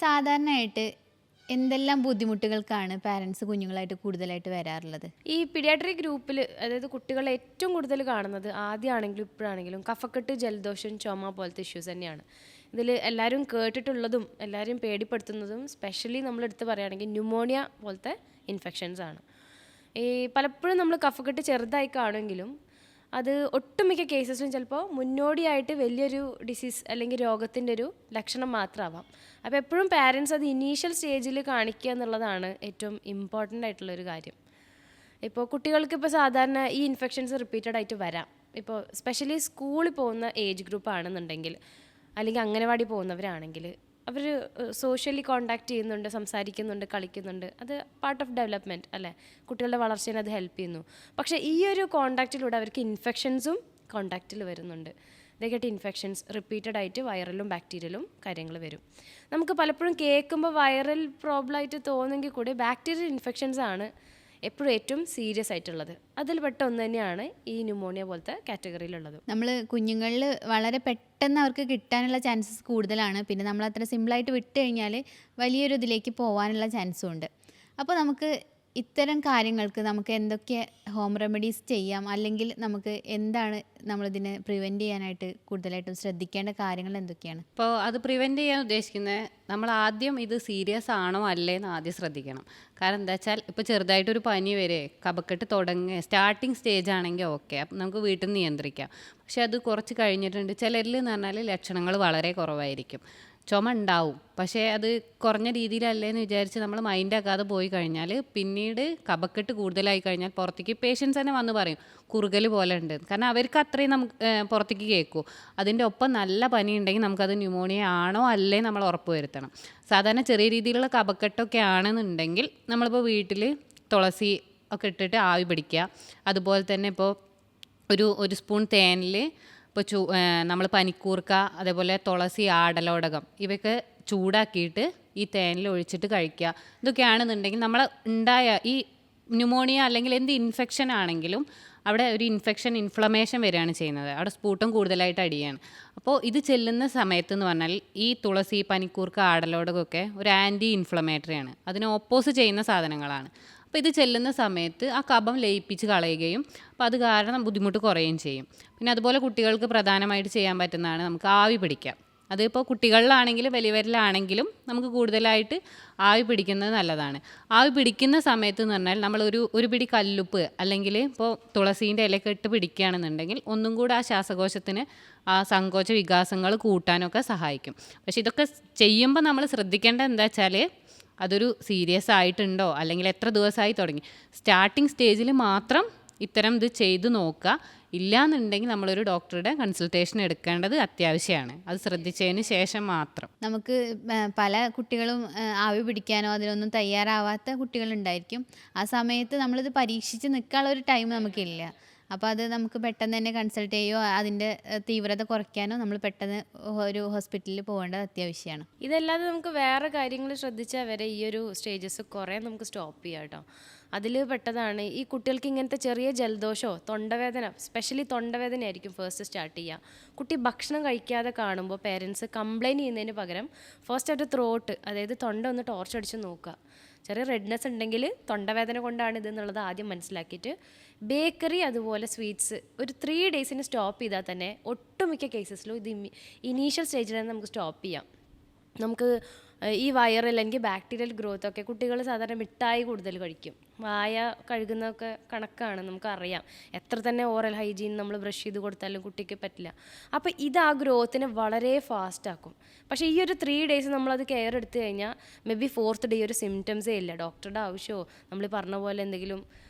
സാധാരണയായിട്ട് എന്തെല്ലാം ബുദ്ധിമുട്ടുകൾക്കാണ് പാരൻസ് കുഞ്ഞുങ്ങളായിട്ട് കൂടുതലായിട്ട് വരാറുള്ളത്? ഈ പീഡിയാട്രിക് ഗ്രൂപ്പിൽ, അതായത് കുട്ടികളെ ഏറ്റവും കൂടുതൽ കാണുന്നത് ആദ്യമാണെങ്കിലും ഇപ്പോഴാണെങ്കിലും കഫക്കെട്ട്, ജലദോഷം, ചുമ പോലത്തെ ഇഷ്യൂസ് തന്നെയാണ്. ഇതിൽ എല്ലാവരും കേട്ടിട്ടുള്ളതും എല്ലാവരും പേടിപ്പെടുത്തുന്നതും സ്പെഷ്യലി നമ്മൾ എടുത്ത് പറയുകയാണെങ്കിൽ ന്യൂമോണിയ പോലത്തെ ഇൻഫെക്ഷൻസ് ആണ്. ഈ പലപ്പോഴും നമ്മൾ കഫക്കെട്ട് ചെറുതായി കാണുമെങ്കിലും അത് ഒട്ടുമിക്ക കേസസിലും ചിലപ്പോൾ മുന്നോടിയായിട്ട് വലിയൊരു ഡിസീസ് അല്ലെങ്കിൽ രോഗത്തിൻ്റെ ഒരു ലക്ഷണം മാത്രമാവാം. അപ്പോൾ എപ്പോഴും പാരൻസ് അത് ഇനീഷ്യൽ സ്റ്റേജിൽ കാണിക്കുക എന്നുള്ളതാണ് ഏറ്റവും ഇമ്പോർട്ടൻ്റ് ആയിട്ടുള്ളൊരു കാര്യം. ഇപ്പോൾ കുട്ടികൾക്ക് ഇപ്പോൾ സാധാരണ ഈ ഇൻഫെക്ഷൻസ് റിപ്പീറ്റഡ് ആയിട്ട് വരാം. ഇപ്പോൾ സ്പെഷ്യലി സ്കൂളിൽ പോകുന്ന ഏജ് ഗ്രൂപ്പ് ആണെന്നുണ്ടെങ്കിൽ, അല്ലെങ്കിൽ അംഗനവാടി പോകുന്നവരാണെങ്കിൽ അവർ സോഷ്യലി കോണ്ടാക്ട് ചെയ്യുന്നുണ്ട്, സംസാരിക്കുന്നുണ്ട്, കളിക്കുന്നുണ്ട്. അത് പാർട്ട് ഓഫ് ഡെവലപ്മെൻറ്റ് അല്ലേ, കുട്ടികളുടെ വളർച്ചേനെ അത് ഹെൽപ്പ് ചെയ്യുന്നു. പക്ഷേ ഈ ഒരു കോണ്ടാക്റ്റിലൂടെ അവർക്ക് ഇൻഫെക്ഷൻസും കോണ്ടാക്റ്റിൽ വരുന്നുണ്ട്. ദേ ഗെറ്റ് ഇൻഫെക്ഷൻസ് റിപ്പീറ്റഡ് ആയിട്ട് വൈറലും ബാക്ടീരിയലും കാര്യങ്ങൾ വരും. നമുക്ക് പലപ്പോഴും കേൾക്കുമ്പോൾ വൈറൽ പ്രോബ്ലം ആയിട്ട് തോന്നുമെങ്കിൽ കൂടി ബാക്ടീരിയൽ ഇൻഫെക്ഷൻസ് ആണ് എപ്പോഴും ഏറ്റവും സീരിയസ് ആയിട്ടുള്ളത്. അതിൽ പെട്ട ഒന്ന് തന്നെയാണ് ഈ ന്യൂമോണിയ പോലത്തെ കാറ്റഗറിയിലുള്ളത്. നമ്മൾ കുഞ്ഞുങ്ങളിൽ വളരെ പെട്ടെന്ന് അവർക്ക് കിട്ടാനുള്ള ചാൻസസ് കൂടുതലാണ്. പിന്നെ നമ്മൾ അത്ര സിമ്പിളായിട്ട് വിട്ട് കഴിഞ്ഞാൽ വലിയൊരു ഇതിലേക്ക് പോകാനുള്ള ചാൻസും ഉണ്ട്. അപ്പോൾ നമുക്ക് ഇത്തരം കാര്യങ്ങൾക്ക് നമുക്ക് എന്തൊക്കെ ഹോം റെമഡീസ് ചെയ്യാം, അല്ലെങ്കിൽ നമുക്ക് എന്താണ് നമ്മളിതിനെ പ്രിവെൻറ്റ് ചെയ്യാനായിട്ട് കൂടുതലായിട്ടും ശ്രദ്ധിക്കേണ്ട കാര്യങ്ങൾ എന്തൊക്കെയാണ്? ഇപ്പോൾ അത് പ്രിവെൻറ്റ് ചെയ്യാൻ ഉദ്ദേശിക്കുന്നത് നമ്മൾ ആദ്യം ഇത് സീരിയസ് ആണോ അല്ലേ എന്ന് ആദ്യം ശ്രദ്ധിക്കണം. കാരണം എന്താ വെച്ചാൽ ഇപ്പോൾ ചെറുതായിട്ടൊരു പനി വരെ കഫക്കെട്ട് തുടങ്ങുക സ്റ്റാർട്ടിങ് സ്റ്റേജ് ആണെങ്കിൽ ഓക്കെ, അപ്പം നമുക്ക് വീട്ടിൽ നിന്ന് നിയന്ത്രിക്കാം. പക്ഷെ അത് കുറച്ച് കഴിഞ്ഞിട്ടുണ്ട് ചിലരിൽ എന്ന് പറഞ്ഞാൽ ലക്ഷണങ്ങൾ വളരെ കുറവായിരിക്കും. ചുമ ഉണ്ടാവും, പക്ഷേ അത് കുറഞ്ഞ രീതിയിലല്ലേന്ന് വിചാരിച്ച് നമ്മൾ മൈൻഡാക്കാതെ പോയി കഴിഞ്ഞാൽ പിന്നീട് കഫക്കെട്ട് കൂടുതലായി കഴിഞ്ഞാൽ പുറത്തേക്ക് പേഷ്യൻസ് തന്നെ വന്ന് പറയും കുറുകൽ പോലെ ഉണ്ട്. കാരണം അവർക്ക് അത്രയും നമുക്ക് പുറത്തേക്ക് കേൾക്കൂ. അതിൻ്റെ ഒപ്പം നല്ല പനി ഉണ്ടെങ്കിൽ നമുക്കത് ന്യൂമോണിയ ആണോ അല്ലേ നമ്മൾ ഉറപ്പ് വരുത്തണം. സാധാരണ ചെറിയ രീതിയിലുള്ള കഫക്കെട്ടൊക്കെ ആണെന്നുണ്ടെങ്കിൽ നമ്മളിപ്പോൾ വീട്ടിൽ തുളസി ഒക്കെ ഇട്ടിട്ട് ആവി പിടിക്കുക. അതുപോലെ തന്നെ ഇപ്പോൾ ഒരു സ്പൂൺ തേനിൽ ഇപ്പോൾ നമ്മൾ പനിക്കൂർക്ക, അതേപോലെ തുളസി, ആടലോടകം ഇവയൊക്കെ ചൂടാക്കിയിട്ട് ഈ തേനിൽ ഒഴിച്ചിട്ട് കഴിക്കുക. ഇതൊക്കെയാണെന്നുണ്ടെങ്കിൽ നമ്മൾ ഉണ്ടായ ഈ ന്യൂമോണിയ അല്ലെങ്കിൽ എന്ത് ഇൻഫെക്ഷൻ ആണെങ്കിലും അവിടെ ഒരു ഇൻഫ്ലമേഷൻ വരികയാണ് ചെയ്യുന്നത്. അവിടെ സ്ഫൂട്ടം കൂടുതലായിട്ട് അടിയാണ്. അപ്പോൾ ഇത് ചെല്ലുന്ന സമയത്ത് എന്ന് പറഞ്ഞാൽ ഈ തുളസി, പനിക്കൂർക്ക, ആടലോടകമൊക്കെ ഒരു ആൻറ്റി ഇൻഫ്ലമേറ്ററിയാണ്. അതിനെ ഓപ്പോസ് ചെയ്യുന്ന സാധനങ്ങളാണ്. അപ്പോൾ ഇത് ചെല്ലുന്ന സമയത്ത് ആ കഫം ലയിപ്പിച്ച് കളയുകയും അപ്പോൾ അത് കാരണം ബുദ്ധിമുട്ട് കുറയുകയും ചെയ്യും. പിന്നെ അതുപോലെ കുട്ടികൾക്ക് പ്രധാനമായിട്ട് ചെയ്യാൻ പറ്റുന്നതാണ് നമുക്ക് ആവി പിടിക്കാം. അതിപ്പോൾ കുട്ടികളിലാണെങ്കിലും വലിയവരിലാണെങ്കിലും നമുക്ക് കൂടുതലായിട്ട് ആവി പിടിക്കുന്നത് നല്ലതാണ്. ആവി പിടിക്കുന്ന സമയത്ത് എന്ന് പറഞ്ഞാൽ നമ്മൾ ഒരു പിടി കല്ലുപ്പ് അല്ലെങ്കിൽ ഇപ്പോൾ തുളസീൻ്റെ ഇലയൊക്കെ ഇട്ട് പിടിക്കുകയാണെന്നുണ്ടെങ്കിൽ ഒന്നും കൂടെ ആ ശ്വാസകോശത്തിന് ആ സങ്കോച വികാസങ്ങൾ കൂട്ടാനൊക്കെ സഹായിക്കും. പക്ഷേ ഇതൊക്കെ ചെയ്യുമ്പോൾ നമ്മൾ ശ്രദ്ധിക്കേണ്ടത് എന്താ വെച്ചാൽ അതൊരു സീരിയസ് ആയിട്ടുണ്ടോ അല്ലെങ്കിൽ എത്ര ദിവസമായി തുടങ്ങി, സ്റ്റാർട്ടിങ് സ്റ്റേജിൽ മാത്രം ഇത്തരം ഇത് ചെയ്തു നോക്കുക. ഇല്ലയെന്നുണ്ടെങ്കിൽ നമ്മളൊരു ഡോക്ടറുടെ കൺസൾട്ടേഷൻ എടുക്കേണ്ടത് അത്യാവശ്യമാണ്. അത് ശ്രദ്ധിച്ചതിന് ശേഷം മാത്രം. നമുക്ക് പല കുട്ടികളും ആവി പിടിക്കാനോ അതിനൊന്നും തയ്യാറാവാത്ത കുട്ടികളുണ്ടായിരിക്കും. ആ സമയത്ത് നമ്മളിത് പരീക്ഷിച്ച് നിൽക്കാനുള്ള ഒരു ടൈം നമുക്കില്ല. അപ്പോൾ അത് നമുക്ക് പെട്ടെന്ന് തന്നെ കൺസൾട്ട് ചെയ്യുകയോ അതിൻ്റെ തീവ്രത കുറയ്ക്കാനോ നമ്മൾ പെട്ടെന്ന് ഒരു ഹോസ്പിറ്റലിൽ പോകേണ്ടത് അത്യാവശ്യമാണ്. ഇതല്ലാതെ നമുക്ക് വേറെ കാര്യങ്ങൾ ശ്രദ്ധിച്ചാൽ വരെ ഈ ഒരു സ്റ്റേജസ് കുറേ നമുക്ക് സ്റ്റോപ്പ് ചെയ്യാം കേട്ടോ. അതിൽ പെട്ടതാണ് ഈ കുട്ടികൾക്ക് ഇങ്ങനത്തെ ചെറിയ ജലദോഷമോ തൊണ്ടവേദന, സ്പെഷ്യലി തൊണ്ടവേദന ആയിരിക്കും ഫസ്റ്റ് സ്റ്റാർട്ട് ചെയ്യുക. കുട്ടി ഭക്ഷണം കഴിക്കാതെ കാണുമ്പോൾ പേരൻസ് കംപ്ലയിൻറ്റ് ചെയ്യുന്നതിന് പകരം ഫസ്റ്റ് ഒരു ത്രോട്ട്, അതായത് തൊണ്ട ഒന്ന് ടോർച്ചടിച്ച് നോക്കുക. ചെറിയ റെഡ്നെസ് ഉണ്ടെങ്കിൽ തൊണ്ടവേദന കൊണ്ടാണ് ഇതെന്നുള്ളത് ആദ്യം മനസ്സിലാക്കിയിട്ട് ബേക്കറി അതുപോലെ സ്വീറ്റ്സ് ഒരു 3 ഡേയ്സിന് സ്റ്റോപ്പ് ചെയ്താൽ തന്നെ ഒട്ടുമിക്ക കേസസിലും ഇത് ഇനീഷ്യൽ സ്റ്റേജിൽ തന്നെ നമുക്ക് സ്റ്റോപ്പ് ചെയ്യാം. നമുക്ക് ഈ വൈറൽ അല്ലെങ്കിൽ ബാക്ടീരിയൽ ഗ്രോത്ത് ഒക്കെ കുട്ടികൾ സാധാരണ മിഠായി കൂടുതൽ കഴിക്കും. വായ കഴുകുന്നതൊക്കെ കണക്കാണ്, നമുക്കറിയാം. എത്ര തന്നെ ഓറൽ ഹൈജീൻ നമ്മൾ ബ്രഷ് ചെയ്ത് കൊടുത്താലും കുട്ടിക്ക് പറ്റില്ല. അപ്പോൾ ഇത് ആ ഗ്രോത്തിനെ വളരെ ഫാസ്റ്റ് ആക്കും. പക്ഷേ ഈ ഒരു 3 ഡേയ്സ് നമ്മളത് കെയർ എടുത്തു കഴിഞ്ഞാൽ മേ ബി 4th ഡേ ഒരു സിംറ്റംസേ ഇല്ല. ഡോക്ടറുടെ ആവശ്യമോ നമ്മൾ പറഞ്ഞ പോലെ എന്തെങ്കിലും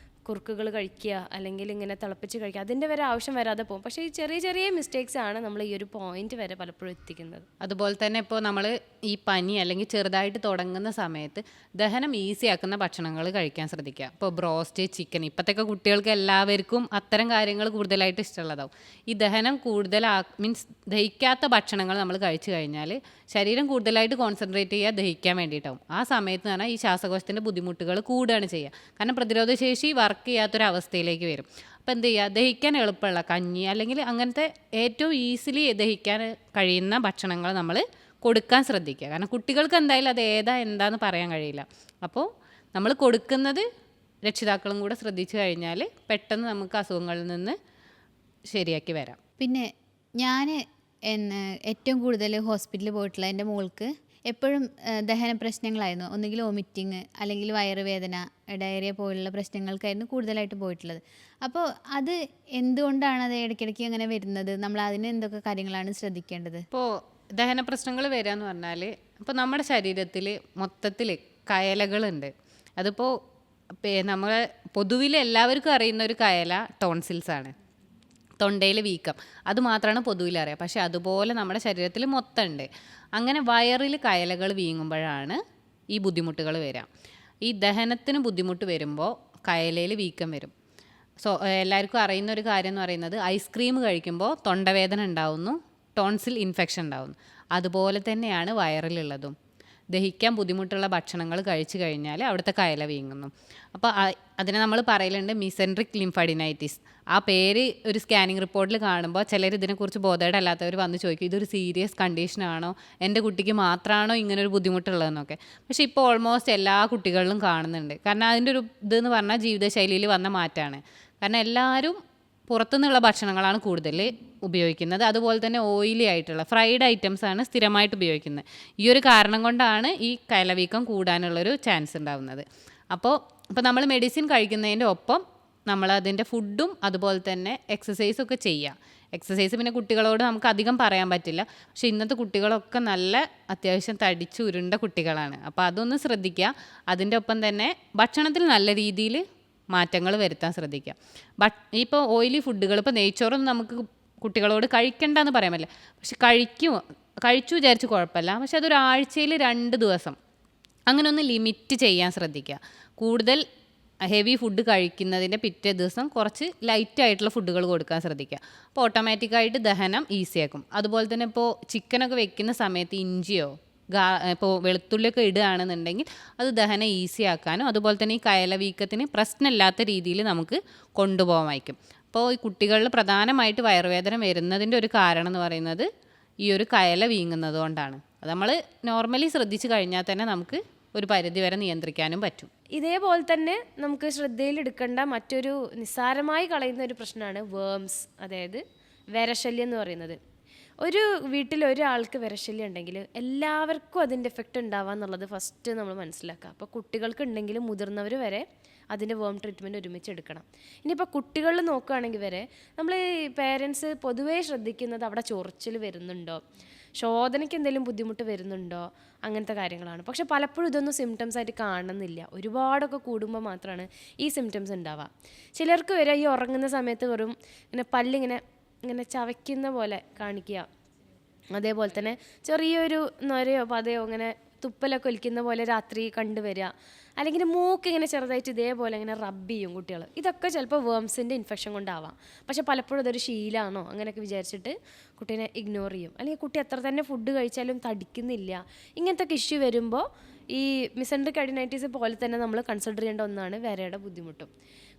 കുറുക്കുകൾ കഴിക്കുക അല്ലെങ്കിൽ ഇങ്ങനെ തിളപ്പിച്ച് കഴിക്കുക അതിൻ്റെ വരെ ആവശ്യം വരാതെ പോകും. പക്ഷേ ഈ ചെറിയ ചെറിയ മിസ്റ്റേക്സ് ആണ് നമ്മൾ ഈ ഒരു പോയിന്റ് വരെ പലപ്പോഴും എത്തിക്കുന്നത്. അതുപോലെ തന്നെ ഇപ്പോൾ നമ്മൾ ഈ പനി അല്ലെങ്കിൽ ചെറുതായിട്ട് തുടങ്ങുന്ന സമയത്ത് ദഹനം ഈസി ആക്കുന്ന ഭക്ഷണങ്ങൾ കഴിക്കാൻ ശ്രദ്ധിക്കുക. ഇപ്പോൾ ബ്രോസ്റ്റ്, ചിക്കൻ, ഇപ്പോഴത്തേക്ക് കുട്ടികൾക്ക് എല്ലാവർക്കും അത്തരം കാര്യങ്ങൾ കൂടുതലായിട്ട് ഇഷ്ടമുള്ളതാവും. ഈ ദഹനം മീൻസ് ദഹിക്കാത്ത ഭക്ഷണങ്ങൾ നമ്മൾ കഴിച്ചു കഴിഞ്ഞാൽ ശരീരം കൂടുതലായിട്ട് കോൺസെൻട്രേറ്റ് ചെയ്യുക ദഹിക്കാൻ വേണ്ടിയിട്ടാവും. ആ സമയത്ത് എന്ന് പറഞ്ഞാൽ ഈ ശ്വാസകോശത്തിൻ്റെ ബുദ്ധിമുട്ടുകൾ കൂടുകയാണ് ചെയ്യുക. കാരണം പ്രതിരോധശേഷി വർക്ക് ചെയ്യാത്തൊരവസ്ഥയിലേക്ക് വരും. അപ്പോൾ എന്ത് ചെയ്യുക, ദഹിക്കാൻ എളുപ്പമുള്ള കഞ്ഞി അല്ലെങ്കിൽ അങ്ങനത്തെ ഏറ്റവും ഈസിലി ദഹിക്കാൻ കഴിയുന്ന ഭക്ഷണങ്ങൾ നമ്മൾ കൊടുക്കാൻ ശ്രദ്ധിക്കുക. കാരണം കുട്ടികൾക്ക് എന്തായാലും അത് എന്താന്ന് പറയാൻ കഴിയില്ല. അപ്പോൾ നമ്മൾ കൊടുക്കുന്നത് രക്ഷിതാക്കളും കൂടെ ശ്രദ്ധിച്ചു കഴിഞ്ഞാൽ പെട്ടെന്ന് നമുക്ക് അസുഖങ്ങളിൽ നിന്ന് ശരിയാക്കി വരാം. പിന്നെ ഞാൻ ഏറ്റവും കൂടുതൽ ഹോസ്പിറ്റലിൽ പോയിട്ടുള്ള എൻ്റെ മോൾക്ക് എപ്പോഴും ദഹന പ്രശ്നങ്ങളായിരുന്നു. ഒന്നുകിൽ വോമിറ്റിങ് അല്ലെങ്കിൽ വയറുവേദന, ഡയറിയ പോലുള്ള പ്രശ്നങ്ങൾക്കായിരുന്നു കൂടുതലായിട്ട് പോയിട്ടുള്ളത്. അപ്പോൾ അത് എന്തുകൊണ്ടാണ് അത് ഇടയ്ക്കിടയ്ക്ക് അങ്ങനെ വരുന്നത്? നമ്മൾ അതിന് എന്തൊക്കെ കാര്യങ്ങളാണ് ശ്രദ്ധിക്കേണ്ടത്? ഇപ്പോൾ ദഹന പ്രശ്നങ്ങൾ വരിക എന്ന് പറഞ്ഞാൽ ഇപ്പോൾ നമ്മുടെ ശരീരത്തിൽ മൊത്തത്തിൽ കയലകളുണ്ട്. അതിപ്പോൾ നമ്മൾ പൊതുവിൽ എല്ലാവർക്കും അറിയുന്ന ഒരു കയല ടോൺസിൽസാണ്, തൊണ്ടയിൽ വീക്കം. അത് മാത്രമാണ് പൊതുവിൽ അറിയുക. പക്ഷേ അതുപോലെ നമ്മുടെ ശരീരത്തിൽ മൊത്തം ഉണ്ട്. അങ്ങനെ വയറിൽ കയലകൾ വീങ്ങുമ്പോഴാണ് ഈ ബുദ്ധിമുട്ടുകൾ വരിക. ഈ ദഹനത്തിന് ബുദ്ധിമുട്ട് വരുമ്പോൾ കയലയിൽ വീക്കം വരും. എല്ലാവർക്കും അറിയുന്ന ഒരു കാര്യം എന്ന് പറയുന്നത് ഐസ്ക്രീം കഴിക്കുമ്പോൾ തൊണ്ടവേദന ഉണ്ടാവുന്നു, ടോൺസിൽ ഇൻഫെക്ഷൻ ഉണ്ടാവുന്നു. അതുപോലെ തന്നെയാണ് വയറിലുള്ളതും. ദഹിക്കാൻ ബുദ്ധിമുട്ടുള്ള ഭക്ഷണങ്ങൾ കഴിച്ചു കഴിഞ്ഞാൽ അവിടുത്തെ കയല വീങ്ങുന്നു. അപ്പോൾ അതിനെ നമ്മൾ പറയലുണ്ട് മിസെൻട്രിക് ലിംഫാഡിനൈറ്റിസ്. ആ പേര് ഒരു സ്കാനിങ് റിപ്പോർട്ടിൽ കാണുമ്പോൾ ചിലർ ഇതിനെക്കുറിച്ച് ബോധേഡല്ലാത്തവർ വന്ന് ചോദിക്കും, ഇതൊരു സീരിയസ് കണ്ടീഷനാണോ, എൻ്റെ കുട്ടിക്ക് മാത്രമാണോ ഇങ്ങനൊരു ബുദ്ധിമുട്ടുള്ളതെന്നൊക്കെ. പക്ഷേ ഇപ്പോൾ ഓൾമോസ്റ്റ് എല്ലാ കുട്ടികളിലും കാണുന്നുണ്ട്. കാരണം അതിൻ്റെ ഒരു ഇതെന്ന് പറഞ്ഞാൽ ജീവിതശൈലിയിൽ വന്ന മാറ്റമാണ്. കാരണം എല്ലാവരും പുറത്തുനിന്നുള്ള ഭക്ഷണങ്ങളാണ് കൂടുതൽ ഉപയോഗിക്കുന്നത്. അതുപോലെ തന്നെ ഓയിലി ആയിട്ടുള്ള ഫ്രൈഡ് ഐറ്റംസ് ആണ് സ്ഥിരമായിട്ട് ഉപയോഗിക്കുന്നത്. ഈ ഒരു കാരണം കൊണ്ടാണ് ഈ കയലവീക്കം കൂടാനുള്ളൊരു ചാൻസ് ഉണ്ടാകുന്നത്. അപ്പോൾ നമ്മൾ മെഡിസിൻ കഴിക്കുന്നതിൻ്റെ ഒപ്പം നമ്മൾ അതിൻ്റെ ഫുഡും അതുപോലെ തന്നെ എക്സസൈസും ഒക്കെ ചെയ്യുക. എക്സസൈസ് പിന്നെ കുട്ടികളോട് നമുക്ക് അധികം പറയാൻ പറ്റില്ല. പക്ഷേ ഇന്നത്തെ കുട്ടികളൊക്കെ നല്ല അത്യാവശ്യം തടിച്ച് ഉരുണ്ട കുട്ടികളാണ്. അപ്പോൾ അതൊന്ന് ശ്രദ്ധിക്കുക. അതിൻ്റെ ഒപ്പം തന്നെ ഭക്ഷണത്തിൽ നല്ല രീതിയിൽ മാറ്റങ്ങൾ വരുത്താൻ ശ്രദ്ധിക്കുക. ഇപ്പോൾ ഓയിലി ഫുഡുകൾ, ഇപ്പോൾ നെയ്ച്ചോറൊന്നും നമുക്ക് കുട്ടികളോട് കഴിക്കണ്ടെന്ന് പറയാൻ പറ്റില്ല. പക്ഷെ കഴിച്ചു വിചാരിച്ച് കുഴപ്പമില്ല. പക്ഷെ അതൊരാഴ്ചയിൽ 2 ദിവസം അങ്ങനെ ഒന്ന് ലിമിറ്റ് ചെയ്യാൻ ശ്രദ്ധിക്കുക. കൂടുതൽ ഹെവി ഫുഡ് കഴിക്കുന്നതിൻ്റെ പിറ്റേ ദിവസം കുറച്ച് ലൈറ്റ് ആയിട്ടുള്ള ഫുഡുകൾ കൊടുക്കാൻ ശ്രദ്ധിക്കുക. അപ്പോൾ ഓട്ടോമാറ്റിക്കായിട്ട് ദഹനം ഈസിയാക്കും. അതുപോലെ തന്നെ ഇപ്പോൾ ചിക്കനൊക്കെ വെക്കുന്ന സമയത്ത് ഇഞ്ചിയോ ഇപ്പോൾ വെളുത്തുള്ളിയൊക്കെ ഇടുകയാണെന്നുണ്ടെങ്കിൽ അത് ദഹനം ഈസി ആക്കാനും അതുപോലെ തന്നെ ഈ കയലവീക്കത്തിന് പ്രശ്നമില്ലാത്ത രീതിയിൽ നമുക്ക് കൊണ്ടുപോകാൻ വയ്ക്കും. അപ്പോൾ ഈ കുട്ടികളിൽ പ്രധാനമായിട്ട് വയറുവേദന വരുന്നതിൻ്റെ ഒരു കാരണം എന്ന് പറയുന്നത് ഈ ഒരു കയല വീങ്ങുന്നത് കൊണ്ടാണ്. അത് നമ്മൾ നോർമലി ശ്രദ്ധിച്ചു കഴിഞ്ഞാൽ തന്നെ നമുക്ക് ഒരു പരിധി വരെ നിയന്ത്രിക്കാനും പറ്റും. ഇതേപോലെ തന്നെ നമുക്ക് ശ്രദ്ധയിലെടുക്കേണ്ട മറ്റൊരു നിസ്സാരമായി കളയുന്ന ഒരു പ്രശ്നമാണ് വേംസ്, അതായത് വിരശല്യം എന്ന് പറയുന്നത്. ഒരു വീട്ടിൽ ഒരാൾക്ക് വിരശല്യം ഉണ്ടെങ്കിൽ എല്ലാവർക്കും അതിൻ്റെ എഫക്റ്റ് ഉണ്ടാവുക എന്നുള്ളത് ഫസ്റ്റ് നമ്മൾ മനസ്സിലാക്കുക. അപ്പോൾ കുട്ടികൾക്ക് ഉണ്ടെങ്കിലും മുതിർന്നവർ വരെ അതിൻ്റെ വേം ട്രീറ്റ്മെൻറ്റ് ഒരുമിച്ച് എടുക്കണം. ഇനിയിപ്പോൾ കുട്ടികളിൽ നോക്കുകയാണെങ്കിൽ വരെ നമ്മൾ പേരൻസ് പൊതുവേ ശ്രദ്ധിക്കുന്നത് അവിടെ ചൊറിച്ചിൽ വരുന്നുണ്ടോ, ശോധനയ്ക്ക് എന്തെങ്കിലും ബുദ്ധിമുട്ട് വരുന്നുണ്ടോ, അങ്ങനത്തെ കാര്യങ്ങളാണ്. പക്ഷെ പലപ്പോഴും ഇതൊന്നും സിംറ്റംസ് ആയിട്ട് കാണുന്നില്ല. ഒരുപാടൊക്കെ കൂടുമ്പോൾ മാത്രമാണ് ഈ സിംറ്റംസ് ഉണ്ടാവുക. ചിലർക്ക് വരെ ഈ ഉറങ്ങുന്ന സമയത്ത് വെറും ഇങ്ങനെ ഇങ്ങനെ ചവയ്ക്കുന്ന പോലെ കാണിക്കുക. അതേപോലെ തന്നെ ചെറിയൊരു നൊരയോ പതയോ ഇങ്ങനെ തുപ്പലൊക്കെ ഒലിക്കുന്ന പോലെ രാത്രി കണ്ടുവരിക. അല്ലെങ്കിൽ മൂക്ക് ഇങ്ങനെ ചെറുതായിട്ട് ഇതേപോലെ ഇങ്ങനെ റബ്ബ് ചെയ്യും കുട്ടികൾ. ഇതൊക്കെ ചിലപ്പോൾ വേംസിൻ്റെ ഇൻഫെക്ഷൻ കൊണ്ടാവാം. പക്ഷെ പലപ്പോഴും അതൊരു ശീലമാണോ അങ്ങനെയൊക്കെ വിചാരിച്ചിട്ട് കുട്ടീനെ ഇഗ്നോർ ചെയ്യും. അല്ലെങ്കിൽ കുട്ടി എത്ര തന്നെ ഫുഡ് കഴിച്ചാലും തടിക്കുന്നില്ല. ഇങ്ങനത്തെ ഇഷ്യൂ വരുമ്പോൾ ഈ മിസെൻട്രിക് അഡിനൈറ്റിസ് പോലെ തന്നെ നമ്മൾ കൺസിഡർ ചെയ്യേണ്ട ഒന്നാണ് വിരയുടെ ബുദ്ധിമുട്ടും.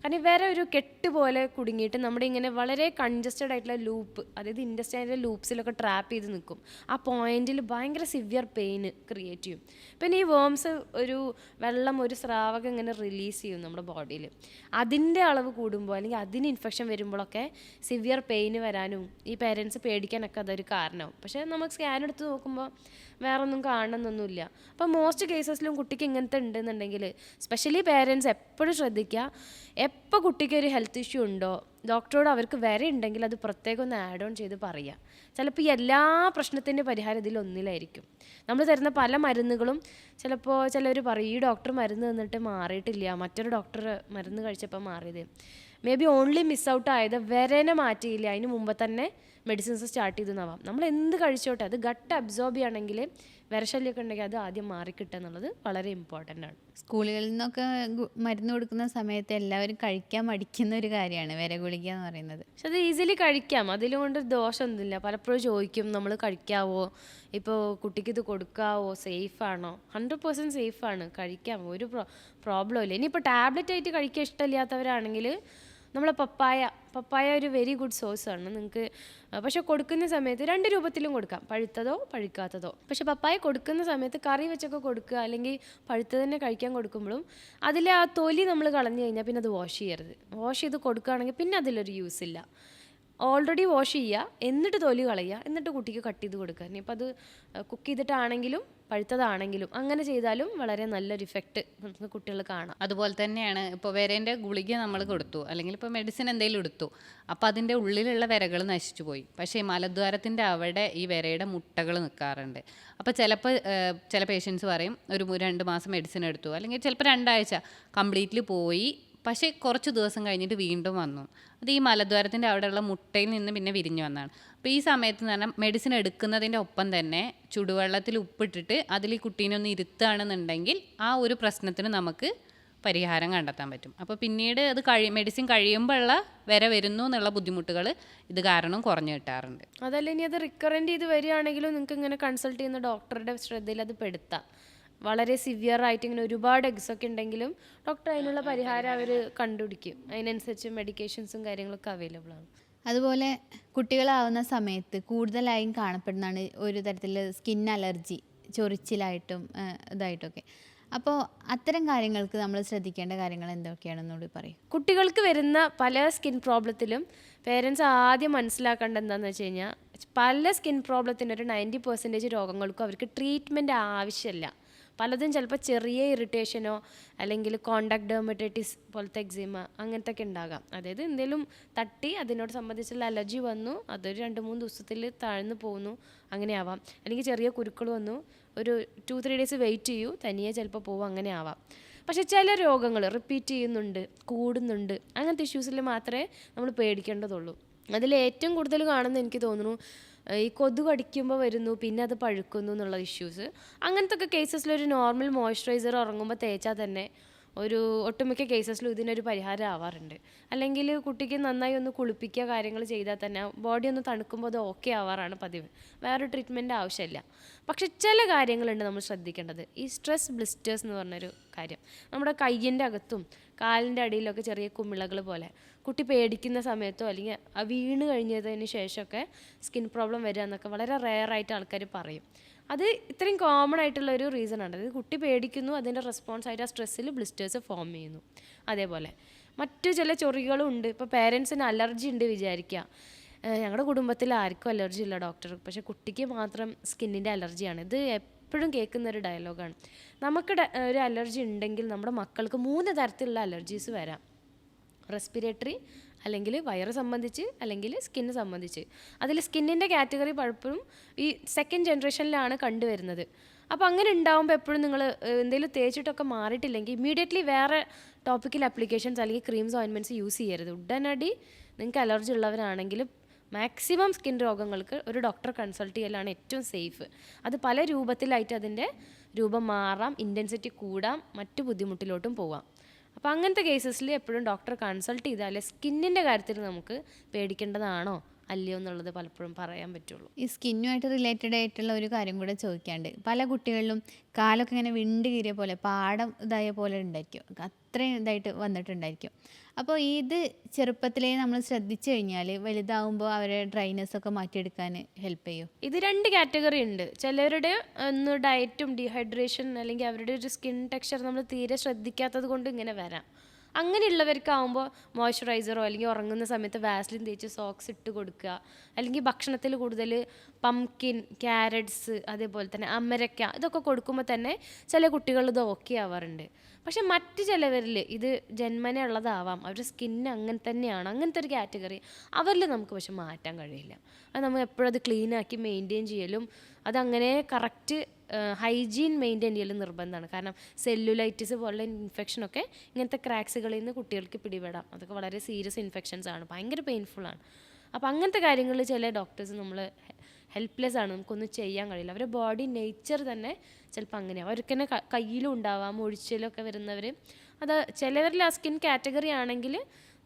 കാരണം വിര ഒരു കെട്ട് പോലെ കുടുങ്ങിയിട്ട് നമ്മുടെ ഇങ്ങനെ വളരെ കൺജസ്റ്റഡ് ആയിട്ടുള്ള ലൂപ്പ്, അതായത് ഇൻഡസ്റ്റൈനിലെ ലൂപ്സിലൊക്കെ ട്രാപ്പ് ചെയ്ത് നിൽക്കും. ആ പോയിന്റിൽ ഭയങ്കര സിവിയർ പെയിന് ക്രിയേറ്റ് ചെയ്യും. പിന്നെ ഈ വേംസ് ഒരു വെള്ളം, ഒരു സ്രാവകം ഇങ്ങനെ റിലീസ് ചെയ്യും നമ്മുടെ ബോഡിയിൽ. അതിൻ്റെ അളവ് കൂടുമ്പോൾ അല്ലെങ്കിൽ അതിന് ഇൻഫെക്ഷൻ വരുമ്പോഴൊക്കെ സിവിയർ പെയിന് വരാനും ഈ പേരൻസ് പേടിക്കാനൊക്കെ അതൊരു കാരണമാവും. പക്ഷേ നമുക്ക് സ്കാൻ എടുത്ത് നോക്കുമ്പോൾ വേറെ ഒന്നും കാണണമെന്നൊന്നുമില്ല. അപ്പോൾ മോസ്റ്റ് കേസസിലും കുട്ടിക്ക് ഇങ്ങനത്തെ ഉണ്ടെന്നുണ്ടെങ്കിൽ സ്പെഷ്യലി പേരൻസ് എപ്പോഴും ശ്രദ്ധിക്കുക. എപ്പോൾ കുട്ടിക്ക് ഒരു ഹെൽത്ത് ഇഷ്യൂ ഉണ്ടോ ഡോക്ടറോട് അവർക്ക് വരെ ഉണ്ടെങ്കിൽ അത് പ്രത്യേകം ഒന്ന് ആഡ് ഓൺ ചെയ്ത് പറയുക. ചിലപ്പോൾ ഈ എല്ലാ പ്രശ്നത്തിൻ്റെ പരിഹാരം ഇതിലൊന്നിലായിരിക്കും. നമ്മൾ തരുന്ന പല മരുന്നുകളും ചിലപ്പോൾ ചിലർ പറയും ഈ ഡോക്ടർ മരുന്ന് തന്നിട്ട് മാറിയിട്ടില്ല, മറ്റൊരു ഡോക്ടർ മരുന്ന് കഴിച്ചപ്പോൾ മാറിയത്. May be only miss out ആയത് വരനെ മാറ്റിയില്ല, അതിന് മുമ്പ് തന്നെ മെഡിസിൻസ് സ്റ്റാർട്ട് ചെയ്തെന്നാവാം. നമ്മൾ എന്ത് കഴിച്ചോട്ടെ അത് ഗട്ട് അബ്സോർബ് ചെയ്യണമെങ്കിൽ വിരശല്യമൊക്കെ ഉണ്ടെങ്കിൽ അത് ആദ്യം മാറിക്കിട്ടുക എന്നുള്ളത് വളരെ ഇമ്പോർട്ടൻ്റ് ആണ്. സ്കൂളുകളിൽ നിന്നൊക്കെ മരുന്ന് കൊടുക്കുന്ന സമയത്ത് എല്ലാവരും കഴിക്കാൻ മടിക്കുന്ന ഒരു കാര്യമാണ് വിര ഗുളിക എന്ന് പറയുന്നത്. പക്ഷെ അത് ഈസിലി കഴിക്കാം, അതിലുകൊണ്ട് ദോഷമൊന്നുമില്ല. പലപ്പോഴും ചോദിക്കും നമ്മൾ കഴിക്കാവോ, ഇപ്പോൾ കുട്ടിക്ക് ഇത് കൊടുക്കാവോ, സേഫാണോ? 100% സേഫാണ്, കഴിക്കാം, ഒരു പ്രോബ്ലം ഇല്ല. ഇനിയിപ്പോൾ ടാബ്ലറ്റ് ആയിട്ട് കഴിക്കാൻ ഇഷ്ടമില്ലാത്തവരാണെങ്കിൽ നമ്മളെ പപ്പായ ഒരു വെരി ഗുഡ് സോഴ്സാണ് നിങ്ങൾക്ക്. പക്ഷെ കൊടുക്കുന്ന സമയത്ത് 2 രൂപത്തിലും കൊടുക്കാം, പഴുത്തതോ പഴുക്കാത്തതോ. പക്ഷെ പപ്പായ കൊടുക്കുന്ന സമയത്ത് കറി വെച്ചൊക്കെ കൊടുക്കുക, അല്ലെങ്കിൽ പഴുത്തത് തന്നെ കഴിക്കാൻ കൊടുക്കുമ്പോഴും അതിലെ ആ തൊലി നമ്മൾ കളഞ്ഞു കഴിഞ്ഞാൽ പിന്നെ അത് വാഷ് ചെയ്യരുത്. വാഷ് ചെയ്ത് കൊടുക്കുകയാണെങ്കിൽ പിന്നെ അതിലൊരു യൂസ് ഇല്ല. ഓൾറെഡി വാഷ് ചെയ്യുക, എന്നിട്ട് തൊലി കളയുക, എന്നിട്ട് കുട്ടിക്ക് കട്ട് ചെയ്ത് കൊടുക്കുക. ഇനിയിപ്പോൾ അത് കുക്ക് ചെയ്തിട്ടാണെങ്കിലും പഴുത്തതാണെങ്കിലും അങ്ങനെ ചെയ്താലും വളരെ നല്ലൊരു ഇഫക്റ്റ് നമുക്ക് കുട്ടികൾ കാണാം. അതുപോലെ തന്നെയാണ് ഇപ്പോൾ വിരേൻ്റെ ഗുളിക നമ്മൾ കൊടുത്തു, അല്ലെങ്കിൽ ഇപ്പോൾ മെഡിസിൻ എന്തെങ്കിലും എടുത്തു, അപ്പോൾ അതിൻ്റെ ഉള്ളിലുള്ള വിരകൾ നശിച്ചു പോയി. പക്ഷേ ഈ മലദ്വാരത്തിൻ്റെ അവിടെ ഈ വിരയുടെ മുട്ടകൾ നിൽക്കാറുണ്ട്. അപ്പോൾ ചിലപ്പോൾ ചില പേഷ്യൻസ് പറയും ഒരു 2 മാസം മെഡിസിൻ എടുത്തു, അല്ലെങ്കിൽ ചിലപ്പോൾ 2 ആഴ്ച കംപ്ലീറ്റ്ലി പോയി, പക്ഷേ കുറച്ച് ദിവസം കഴിഞ്ഞിട്ട് വീണ്ടും വന്നു. അത് ഈ മലദ്വാരത്തിൻ്റെ അവിടെയുള്ള മുട്ടയിൽ നിന്ന് പിന്നെ വിരിഞ്ഞു വന്നതാണ്. അപ്പോൾ ഈ സമയത്ത് എന്ന് പറഞ്ഞാൽ മെഡിസിൻ എടുക്കുന്നതിൻ്റെ ഒപ്പം തന്നെ ചുടുവെള്ളത്തിൽ ഉപ്പിട്ടിട്ട് അതിൽ ഈ കുട്ടീനെ ഒന്ന് ഇരുത്തുകയാണെന്നുണ്ടെങ്കിൽ ആ ഒരു പ്രശ്നത്തിന് നമുക്ക് പരിഹാരം കണ്ടെത്താൻ പറ്റും. അപ്പോൾ പിന്നീട് അത് മെഡിസിൻ കഴിയുമ്പോഴുള്ള വരെ വരുന്നു എന്നുള്ള ബുദ്ധിമുട്ടുകൾ ഇത് കാരണം കുറഞ്ഞു കിട്ടാറുണ്ട്. അതല്ല, ഇനി അത് റിക്കറൻറ്റ് ചെയ്ത് വരികയാണെങ്കിലും നിങ്ങൾക്ക് ഇങ്ങനെ കൺസൾട്ട് ചെയ്യുന്ന ഡോക്ടറുടെ ശ്രദ്ധയിൽ അത് പെടുത്താം. വളരെ സിവിയർ ആയിട്ട് ഇങ്ങനെ ഒരുപാട് എഗ്സൊക്കെ ഉണ്ടെങ്കിലും ഡോക്ടർ അതിനുള്ള പരിഹാരം അവർ കണ്ടുപിടിക്കും. അതിനനുസരിച്ച് മെഡിക്കേഷൻസും കാര്യങ്ങളൊക്കെ അവൈലബിൾ ആണ്. അതുപോലെ കുട്ടികളാവുന്ന സമയത്ത് കൂടുതലായും കാണപ്പെടുന്നതാണ് ഒരു തരത്തിൽ സ്കിൻ അലർജി, ചൊറിച്ചിലായിട്ടും ഇതായിട്ടൊക്കെ. അപ്പോൾ അത്തരം കാര്യങ്ങൾക്ക് നമ്മൾ ശ്രദ്ധിക്കേണ്ട കാര്യങ്ങൾ എന്തൊക്കെയാണെന്നൂടി പറയും. കുട്ടികൾക്ക് വരുന്ന പല സ്കിൻ പ്രോബ്ലത്തിലും പേരൻസ് ആദ്യം മനസ്സിലാക്കേണ്ടത് എന്താണെന്ന് വെച്ച് കഴിഞ്ഞാൽ, പല സ്കിൻ പ്രോബ്ലത്തിൻ്റെ ഒരു 90% രോഗങ്ങൾക്കും അവർക്ക് ട്രീറ്റ്മെൻറ്റ് ആവശ്യമില്ല. പലതും ചിലപ്പോൾ ചെറിയ ഇറിറ്റേഷനോ അല്ലെങ്കിൽ കോണ്ടാക്ട് ഡെർമറ്റൈറ്റിസ് പോലത്തെ എക്സിമ അങ്ങനത്തെ ഒക്കെ ഉണ്ടാകാം. അതായത് എന്തെങ്കിലും തട്ടി അതിനോട് സംബന്ധിച്ചുള്ള അലർജി വന്നു, അതൊരു 2-3 ദിവസത്തിൽ താഴ്ന്നു പോകുന്നു, അങ്ങനെ ആവാം. അല്ലെങ്കിൽ ചെറിയ കുരുക്കൾ വന്നു, ഒരു 2-3 ഡേയ്സ് വെയിറ്റ് ചെയ്യൂ, തനിയെ ചിലപ്പോൾ പോകും, അങ്ങനെ ആവാം. പക്ഷേ ചില രോഗങ്ങൾ റിപ്പീറ്റ് ചെയ്യുന്നുണ്ട്, കൂടുന്നുണ്ട്, അങ്ങനത്തെ ഇഷ്യൂസിൽ മാത്രമേ നമ്മൾ പേടിക്കേണ്ടതുള്ളൂ. അതിൽ ഏറ്റവും കൂടുതൽ കാണുന്ന എനിക്ക് തോന്നുന്നു ഈ കൊതു കടിക്കുമ്പോൾ വരുന്നു, പിന്നെ അത് പഴുക്കുന്നു എന്നുള്ള ഇഷ്യൂസ്. അങ്ങനത്തെ ഒക്കെ കേസസിലൊരു നോർമൽ മോയ്സ്ചറൈസർ ഉറങ്ങുമ്പോൾ തേച്ചാൽ തന്നെ ഒരു ഒട്ടുമിക്ക കേസസിലും ഇതിനൊരു പരിഹാരം ആവാറുണ്ട്. അല്ലെങ്കിൽ കുട്ടിക്ക് നന്നായി ഒന്ന് കുളിപ്പിക്കുക കാര്യങ്ങൾ ചെയ്താൽ തന്നെ ബോഡി ഒന്ന് തണുക്കുമ്പോൾ അത് ഓക്കെ ആവാറാണ് പതിവ്. വേറെ ട്രീറ്റ്മെൻറ്റ് ആവശ്യമില്ല. പക്ഷെ ചില കാര്യങ്ങളുണ്ട് നമ്മൾ ശ്രദ്ധിക്കേണ്ടത്. ഈ സ്ട്രെസ് ബ്ലിസ്റ്റേഴ്സ് എന്ന് പറഞ്ഞൊരു കാര്യം, നമ്മുടെ കയ്യിൻ്റെ അകത്തും കാലിൻ്റെ അടിയിലൊക്കെ ചെറിയ കുമിളകൾ പോലെ കുട്ടി പേടിക്കുന്ന സമയത്തോ അല്ലെങ്കിൽ വീണ് കഴിഞ്ഞതിന് ശേഷമൊക്കെ സ്കിൻ പ്രോബ്ലം വരിക എന്നൊക്കെ വളരെ റെയറായിട്ട് ആൾക്കാർ പറയും. അത് ഇത്രയും കോമൺ ആയിട്ടുള്ള ഒരു റീസണാണ്. അതായത് കുട്ടി പേടിക്കുന്നു, അതിൻ്റെ റെസ്പോൺസ് ആയിട്ട് ആ സ്ട്രെസ്സിൽ ബ്ലിസ്റ്റേഴ്സ് ഫോം ചെയ്യുന്നു. അതേപോലെ മറ്റു ചില ചൊറികളും ഉണ്ട്. ഇപ്പോൾ പേരൻസിന് അലർജി ഉണ്ട് വിചാരിക്കുക, ഞങ്ങളുടെ കുടുംബത്തിൽ ആർക്കും അലർജി ഇല്ല ഡോക്ടർ, പക്ഷേ കുട്ടിക്ക് മാത്രം സ്കിന്നിൻ്റെ അലർജിയാണ്. ഇത് എപ്പോഴും കേൾക്കുന്ന ഒരു ഡയലോഗാണ്. നമുക്ക് ഒരു അലർജി ഉണ്ടെങ്കിൽ നമ്മുടെ മക്കൾക്ക് 3 തരത്തിലുള്ള അലർജീസ് വരാം. റെസ്പിറേറ്ററി, അല്ലെങ്കിൽ വയറ് സംബന്ധിച്ച്, അല്ലെങ്കിൽ സ്കിന്ന് സംബന്ധിച്ച്. അതിൽ സ്കിന്നിൻ്റെ കാറ്റഗറി പലപ്പോഴും ഈ 2nd ജനറേഷനിലാണ് കണ്ടുവരുന്നത്. അപ്പോൾ അങ്ങനെ ഉണ്ടാകുമ്പോൾ എപ്പോഴും നിങ്ങൾ എന്തെങ്കിലും തേച്ചിട്ടൊക്കെ മാറിയിട്ടില്ലെങ്കിൽ ഇമ്മീഡിയറ്റ്ലി വേറെ ടോപ്പിക്കൽ ആപ്ലിക്കേഷൻസ് അല്ലെങ്കിൽ ക്രീംസ് ഓയിൻമെൻറ്റ്സ് യൂസ് ചെയ്യരുത്. ഉടനടി നിങ്ങൾക്ക് അലർജി ഉള്ളവരാണെങ്കിലും മാക്സിമം സ്കിൻ രോഗങ്ങൾക്ക് ഒരു ഡോക്ടറെ കൺസൾട്ട് ചെയ്യലാണ് ഏറ്റവും സേഫ്. അത് പല രൂപത്തിലായിട്ട് അതിൻ്റെ രൂപം മാറാം, ഇൻറ്റൻസിറ്റി കൂടാം, മറ്റു ബുദ്ധിമുട്ടിലോട്ടും പോവാം. അപ്പോൾ അങ്ങനത്തെ കേസസിൽ എപ്പോഴും ഡോക്ടറെ കൺസൾട്ട് ചെയ്താലേ സ്കിന്നിൻ്റെ കാര്യത്തിൽ നമുക്ക് പേടിക്കേണ്ടതാണോ അല്ലയോ എന്നുള്ളത് പലപ്പോഴും പറയാൻ പറ്റുള്ളൂ. ഈ സ്കിന്നുമായിട്ട് റിലേറ്റഡ് ആയിട്ടുള്ള ഒരു കാര്യം കൂടെ ചോദിക്കാണ്ട്, പല കുട്ടികളിലും കാലൊക്കെ ഇങ്ങനെ വിണ്ട് കീറിയ പോലെ പാടം ഇതായ പോലെ ഉണ്ടായിരിക്കും, അത്രയും ഇതായിട്ട് വന്നിട്ടുണ്ടായിരിക്കും. അപ്പോൾ ഇത് ചെറുപ്പത്തിലേ നമ്മൾ ശ്രദ്ധിച്ചു കഴിഞ്ഞാൽ വലുതാവുമ്പോൾ അവരെ ഡ്രൈനെസ് ഒക്കെ മാറ്റിയെടുക്കാൻ ഹെൽപ്പ് ചെയ്യും. ഇത് 2 കാറ്റഗറി ഉണ്ട്. ചിലവരുടെ ഒന്ന് ഡയറ്റും ഡീഹൈഡ്രേഷൻ അല്ലെങ്കിൽ അവരുടെ ഒരു സ്കിൻ ടെക്സ്ചർ നമ്മൾ തീരെ ശ്രദ്ധിക്കാത്തത് കൊണ്ട് ഇങ്ങനെ വരാം. അങ്ങനെയുള്ളവർക്കാവുമ്പോൾ മോയ്സ്ചറൈസറോ അല്ലെങ്കിൽ ഉറങ്ങുന്ന സമയത്ത് വാസ്ലിൻ തേച്ച് സോക്സ് ഇട്ട് കൊടുക്കുക, അല്ലെങ്കിൽ ഭക്ഷണത്തിൽ കൂടുതൽ പംകിൻ, ക്യാരറ്റ്സ്, അതേപോലെ തന്നെ അമരക്ക ഇതൊക്കെ കൊടുക്കുമ്പോൾ തന്നെ ചില കുട്ടികൾ ഇത് ഓക്കെ ആവാറുണ്ട്. പക്ഷെ മറ്റ് ചിലവരിൽ ഇത് ജന്മനെ ഉള്ളതാവാം, അവരുടെ സ്കിന്ന് അങ്ങനെ തന്നെയാണ്, അങ്ങനത്തെ ഒരു കാറ്റഗറി അവരിൽ നമുക്ക് പക്ഷെ മാറ്റാൻ കഴിയില്ല. അത് നമ്മൾ എപ്പോഴും അത് ക്ലീനാക്കി മെയിൻറ്റെയിൻ ചെയ്യലും അതങ്ങനെ കറക്റ്റ് ഹൈജീൻ മെയിൻറ്റെയിൻ ചെയ്യലും നിർബന്ധമാണ്. കാരണം സെല്ലുലൈറ്റിസ് പോലുള്ള ഇൻഫെക്ഷനൊക്കെ ഇങ്ങനത്തെ ക്രാക്സുകളിൽ നിന്ന് കുട്ടികൾക്ക് പിടിപെടാം. അതൊക്കെ വളരെ സീരിയസ് ഇൻഫെക്ഷൻസ് ആണ്, ഭയങ്കര പെയിൻഫുള്ളാണ്. അപ്പോൾ അങ്ങനത്തെ കാര്യങ്ങളിൽ ചില ഡോക്ടേഴ്സ് നമ്മൾ ഹെൽപ്ലെസ് ആണ്, നമുക്കൊന്നും ചെയ്യാൻ കഴിയില്ല. അവരുടെ ബോഡി നേച്ചർ തന്നെ ചിലപ്പോൾ അങ്ങനെയാണ്. അവർക്ക് തന്നെ കയ്യിലും ഉണ്ടാവാം ഒഴിച്ചിലൊക്കെ വരുന്നവർ. അത് ചിലവരിൽ ആ സ്കിൻ കാറ്റഗറി ആണെങ്കിൽ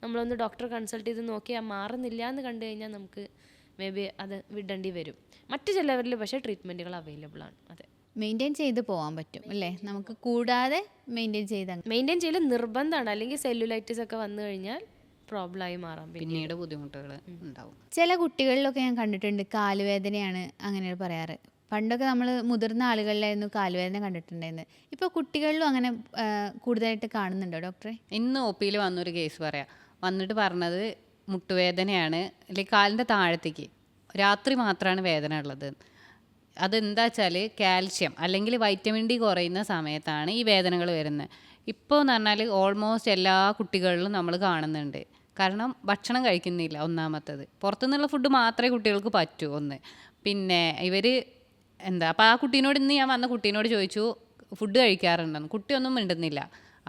നമ്മളൊന്ന് ഡോക്ടറെ കൺസൾട്ട് ചെയ്ത് നോക്കിയാൽ മാറുന്നില്ല എന്ന് കണ്ടു കഴിഞ്ഞാൽ നമുക്ക് മേ ബി അത് വിടേണ്ടി വരും. മറ്റു ചിലവരിൽ പക്ഷേ ട്രീറ്റ്മെൻറ്റുകൾ അവൈലബിൾ ആണ്. അതെ, മെയിൻറ്റെയിൻ ചെയ്ത് പോകാൻ പറ്റും അല്ലേ, നമുക്ക് കൂടാതെ മെയിൻറ്റെയിൻ ചെയ്യൽ നിർബന്ധമാണ്. അല്ലെങ്കിൽ സെല്ലുലൈറ്റിസ് ഒക്കെ വന്നു കഴിഞ്ഞാൽ പ്രോബ്ലമായി മാറാം. പിന്നീട് ബുദ്ധിമുട്ടുകൾ ഉണ്ടാവും. ചില കുട്ടികളിലൊക്കെ ഞാൻ കണ്ടിട്ടുണ്ട് കാലുവേദനയാണ് അങ്ങനെ പറയാറ്. പണ്ടൊക്കെ നമ്മൾ മുതിർന്ന ആളുകളിലായിരുന്നു കാലുവേദന കണ്ടിട്ടുണ്ടായിരുന്നത്. ഇപ്പോൾ കുട്ടികളിലും അങ്ങനെ കൂടുതലായിട്ട് കാണുന്നുണ്ടോ ഡോക്ടറെ? ഇന്ന് ഒ പിയിൽ വന്നൊരു കേസ് പറയാം. വന്നിട്ട് പറഞ്ഞത് മുട്ടുവേദനയാണ്, അല്ലെങ്കിൽ കാലിൻ്റെ താഴത്തേക്ക് രാത്രി മാത്രമാണ് വേദന ഉള്ളത്. അതെന്താ വെച്ചാൽ കാൽഷ്യം അല്ലെങ്കിൽ വൈറ്റമിൻ ഡി കുറയുന്ന സമയത്താണ് ഈ വേദനകൾ വരുന്നത്. ഇപ്പോൾ എന്ന് പറഞ്ഞാൽ ഓൾമോസ്റ്റ് എല്ലാ കുട്ടികളിലും നമ്മൾ കാണുന്നുണ്ട്. കാരണം ഭക്ഷണം കഴിക്കുന്നില്ല, ഒന്നാമത്തത്. പുറത്തുനിന്നുള്ള ഫുഡ് മാത്രമേ കുട്ടികൾക്ക് പറ്റൂ, ഒന്ന്. പിന്നെ ഇവർ എന്താ, അപ്പോൾ ആ കുട്ടീനോട് ഇന്ന് ഞാൻ വന്ന കുട്ടീനോട് ചോദിച്ചു ഫുഡ് കഴിക്കാറുണ്ടെന്ന്. കുട്ടിയൊന്നും മിണ്ടുന്നില്ല.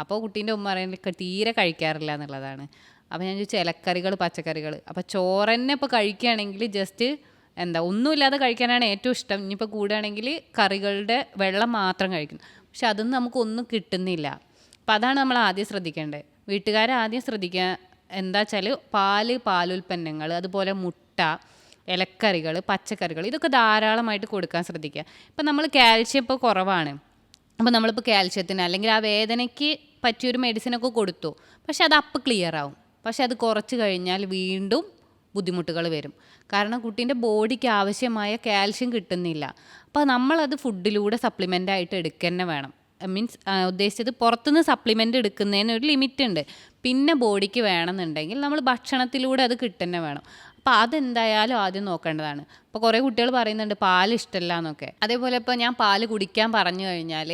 അപ്പോൾ കുട്ടീൻ്റെ ഉമ്മ പറയുന്നത് തീരെ കഴിക്കാറില്ല എന്നുള്ളതാണ്. അപ്പോൾ ഞാൻ ചോദിച്ചു ഇലക്കറികൾ, പച്ചക്കറികൾ. അപ്പോൾ ചോറന്നെ ഇപ്പോൾ കഴിക്കുകയാണെങ്കിൽ ജസ്റ്റ് എന്താ ഒന്നുമില്ലാതെ കഴിക്കാനാണ് ഏറ്റവും ഇഷ്ടം. ഇനിയിപ്പോൾ കൂടുകയാണെങ്കിൽ കറികളുടെ വെള്ളം മാത്രം കഴിക്കുന്നു. പക്ഷെ അതൊന്നും നമുക്കൊന്നും കിട്ടുന്നില്ല. അപ്പം അതാണ് നമ്മൾ ആദ്യം ശ്രദ്ധിക്കേണ്ടത്. വീട്ടുകാരെ ആദ്യം ശ്രദ്ധിക്കുക എന്താ വെച്ചാൽ പാലുൽപ്പന്നങ്ങൾ, അതുപോലെ മുട്ട, ഇലക്കറികൾ, പച്ചക്കറികൾ, ഇതൊക്കെ ധാരാളമായിട്ട് കൊടുക്കാൻ ശ്രദ്ധിക്കുക. ഇപ്പം നമ്മൾ കാൽഷ്യം ഇപ്പോൾ കുറവാണ്. അപ്പോൾ നമ്മളിപ്പോൾ കാൽഷ്യത്തിന് അല്ലെങ്കിൽ ആ വേദനയ്ക്ക് പറ്റിയൊരു മെഡിസിനൊക്കെ കൊടുത്തു. പക്ഷെ അത് അപ്പം ക്ലിയർ ആവും. പക്ഷെ അത് കുറച്ച് കഴിഞ്ഞാൽ വീണ്ടും ബുദ്ധിമുട്ടുകൾ വരും. കാരണം കുട്ടീൻ്റെ ബോഡിക്ക് ആവശ്യമായ കാൽഷ്യം കിട്ടുന്നില്ല. അപ്പോൾ നമ്മളത് ഫുഡിലൂടെ സപ്ലിമെൻ്റ് ആയിട്ട് എടുക്കുക തന്നെ വേണം. മീൻസ് ഉദ്ദേശിച്ചത് പുറത്തുനിന്ന് സപ്ലിമെൻ്റ് എടുക്കുന്നതിന് ഒരു ലിമിറ്റ് ഉണ്ട്. പിന്നെ ബോഡിക്ക് വേണമെന്നുണ്ടെങ്കിൽ നമ്മൾ ഭക്ഷണത്തിലൂടെ അത് കിട്ടുന്നെ വേണം. അപ്പോൾ അതെന്തായാലും ആദ്യം നോക്കേണ്ടതാണ്. ഇപ്പോൾ കുറേ കുട്ടികൾ പറയുന്നുണ്ട് പാൽ ഇഷ്ടമല്ല എന്നൊക്കെ. അതേപോലെ ഇപ്പോൾ ഞാൻ പാല് കുടിക്കാൻ പറഞ്ഞു കഴിഞ്ഞാൽ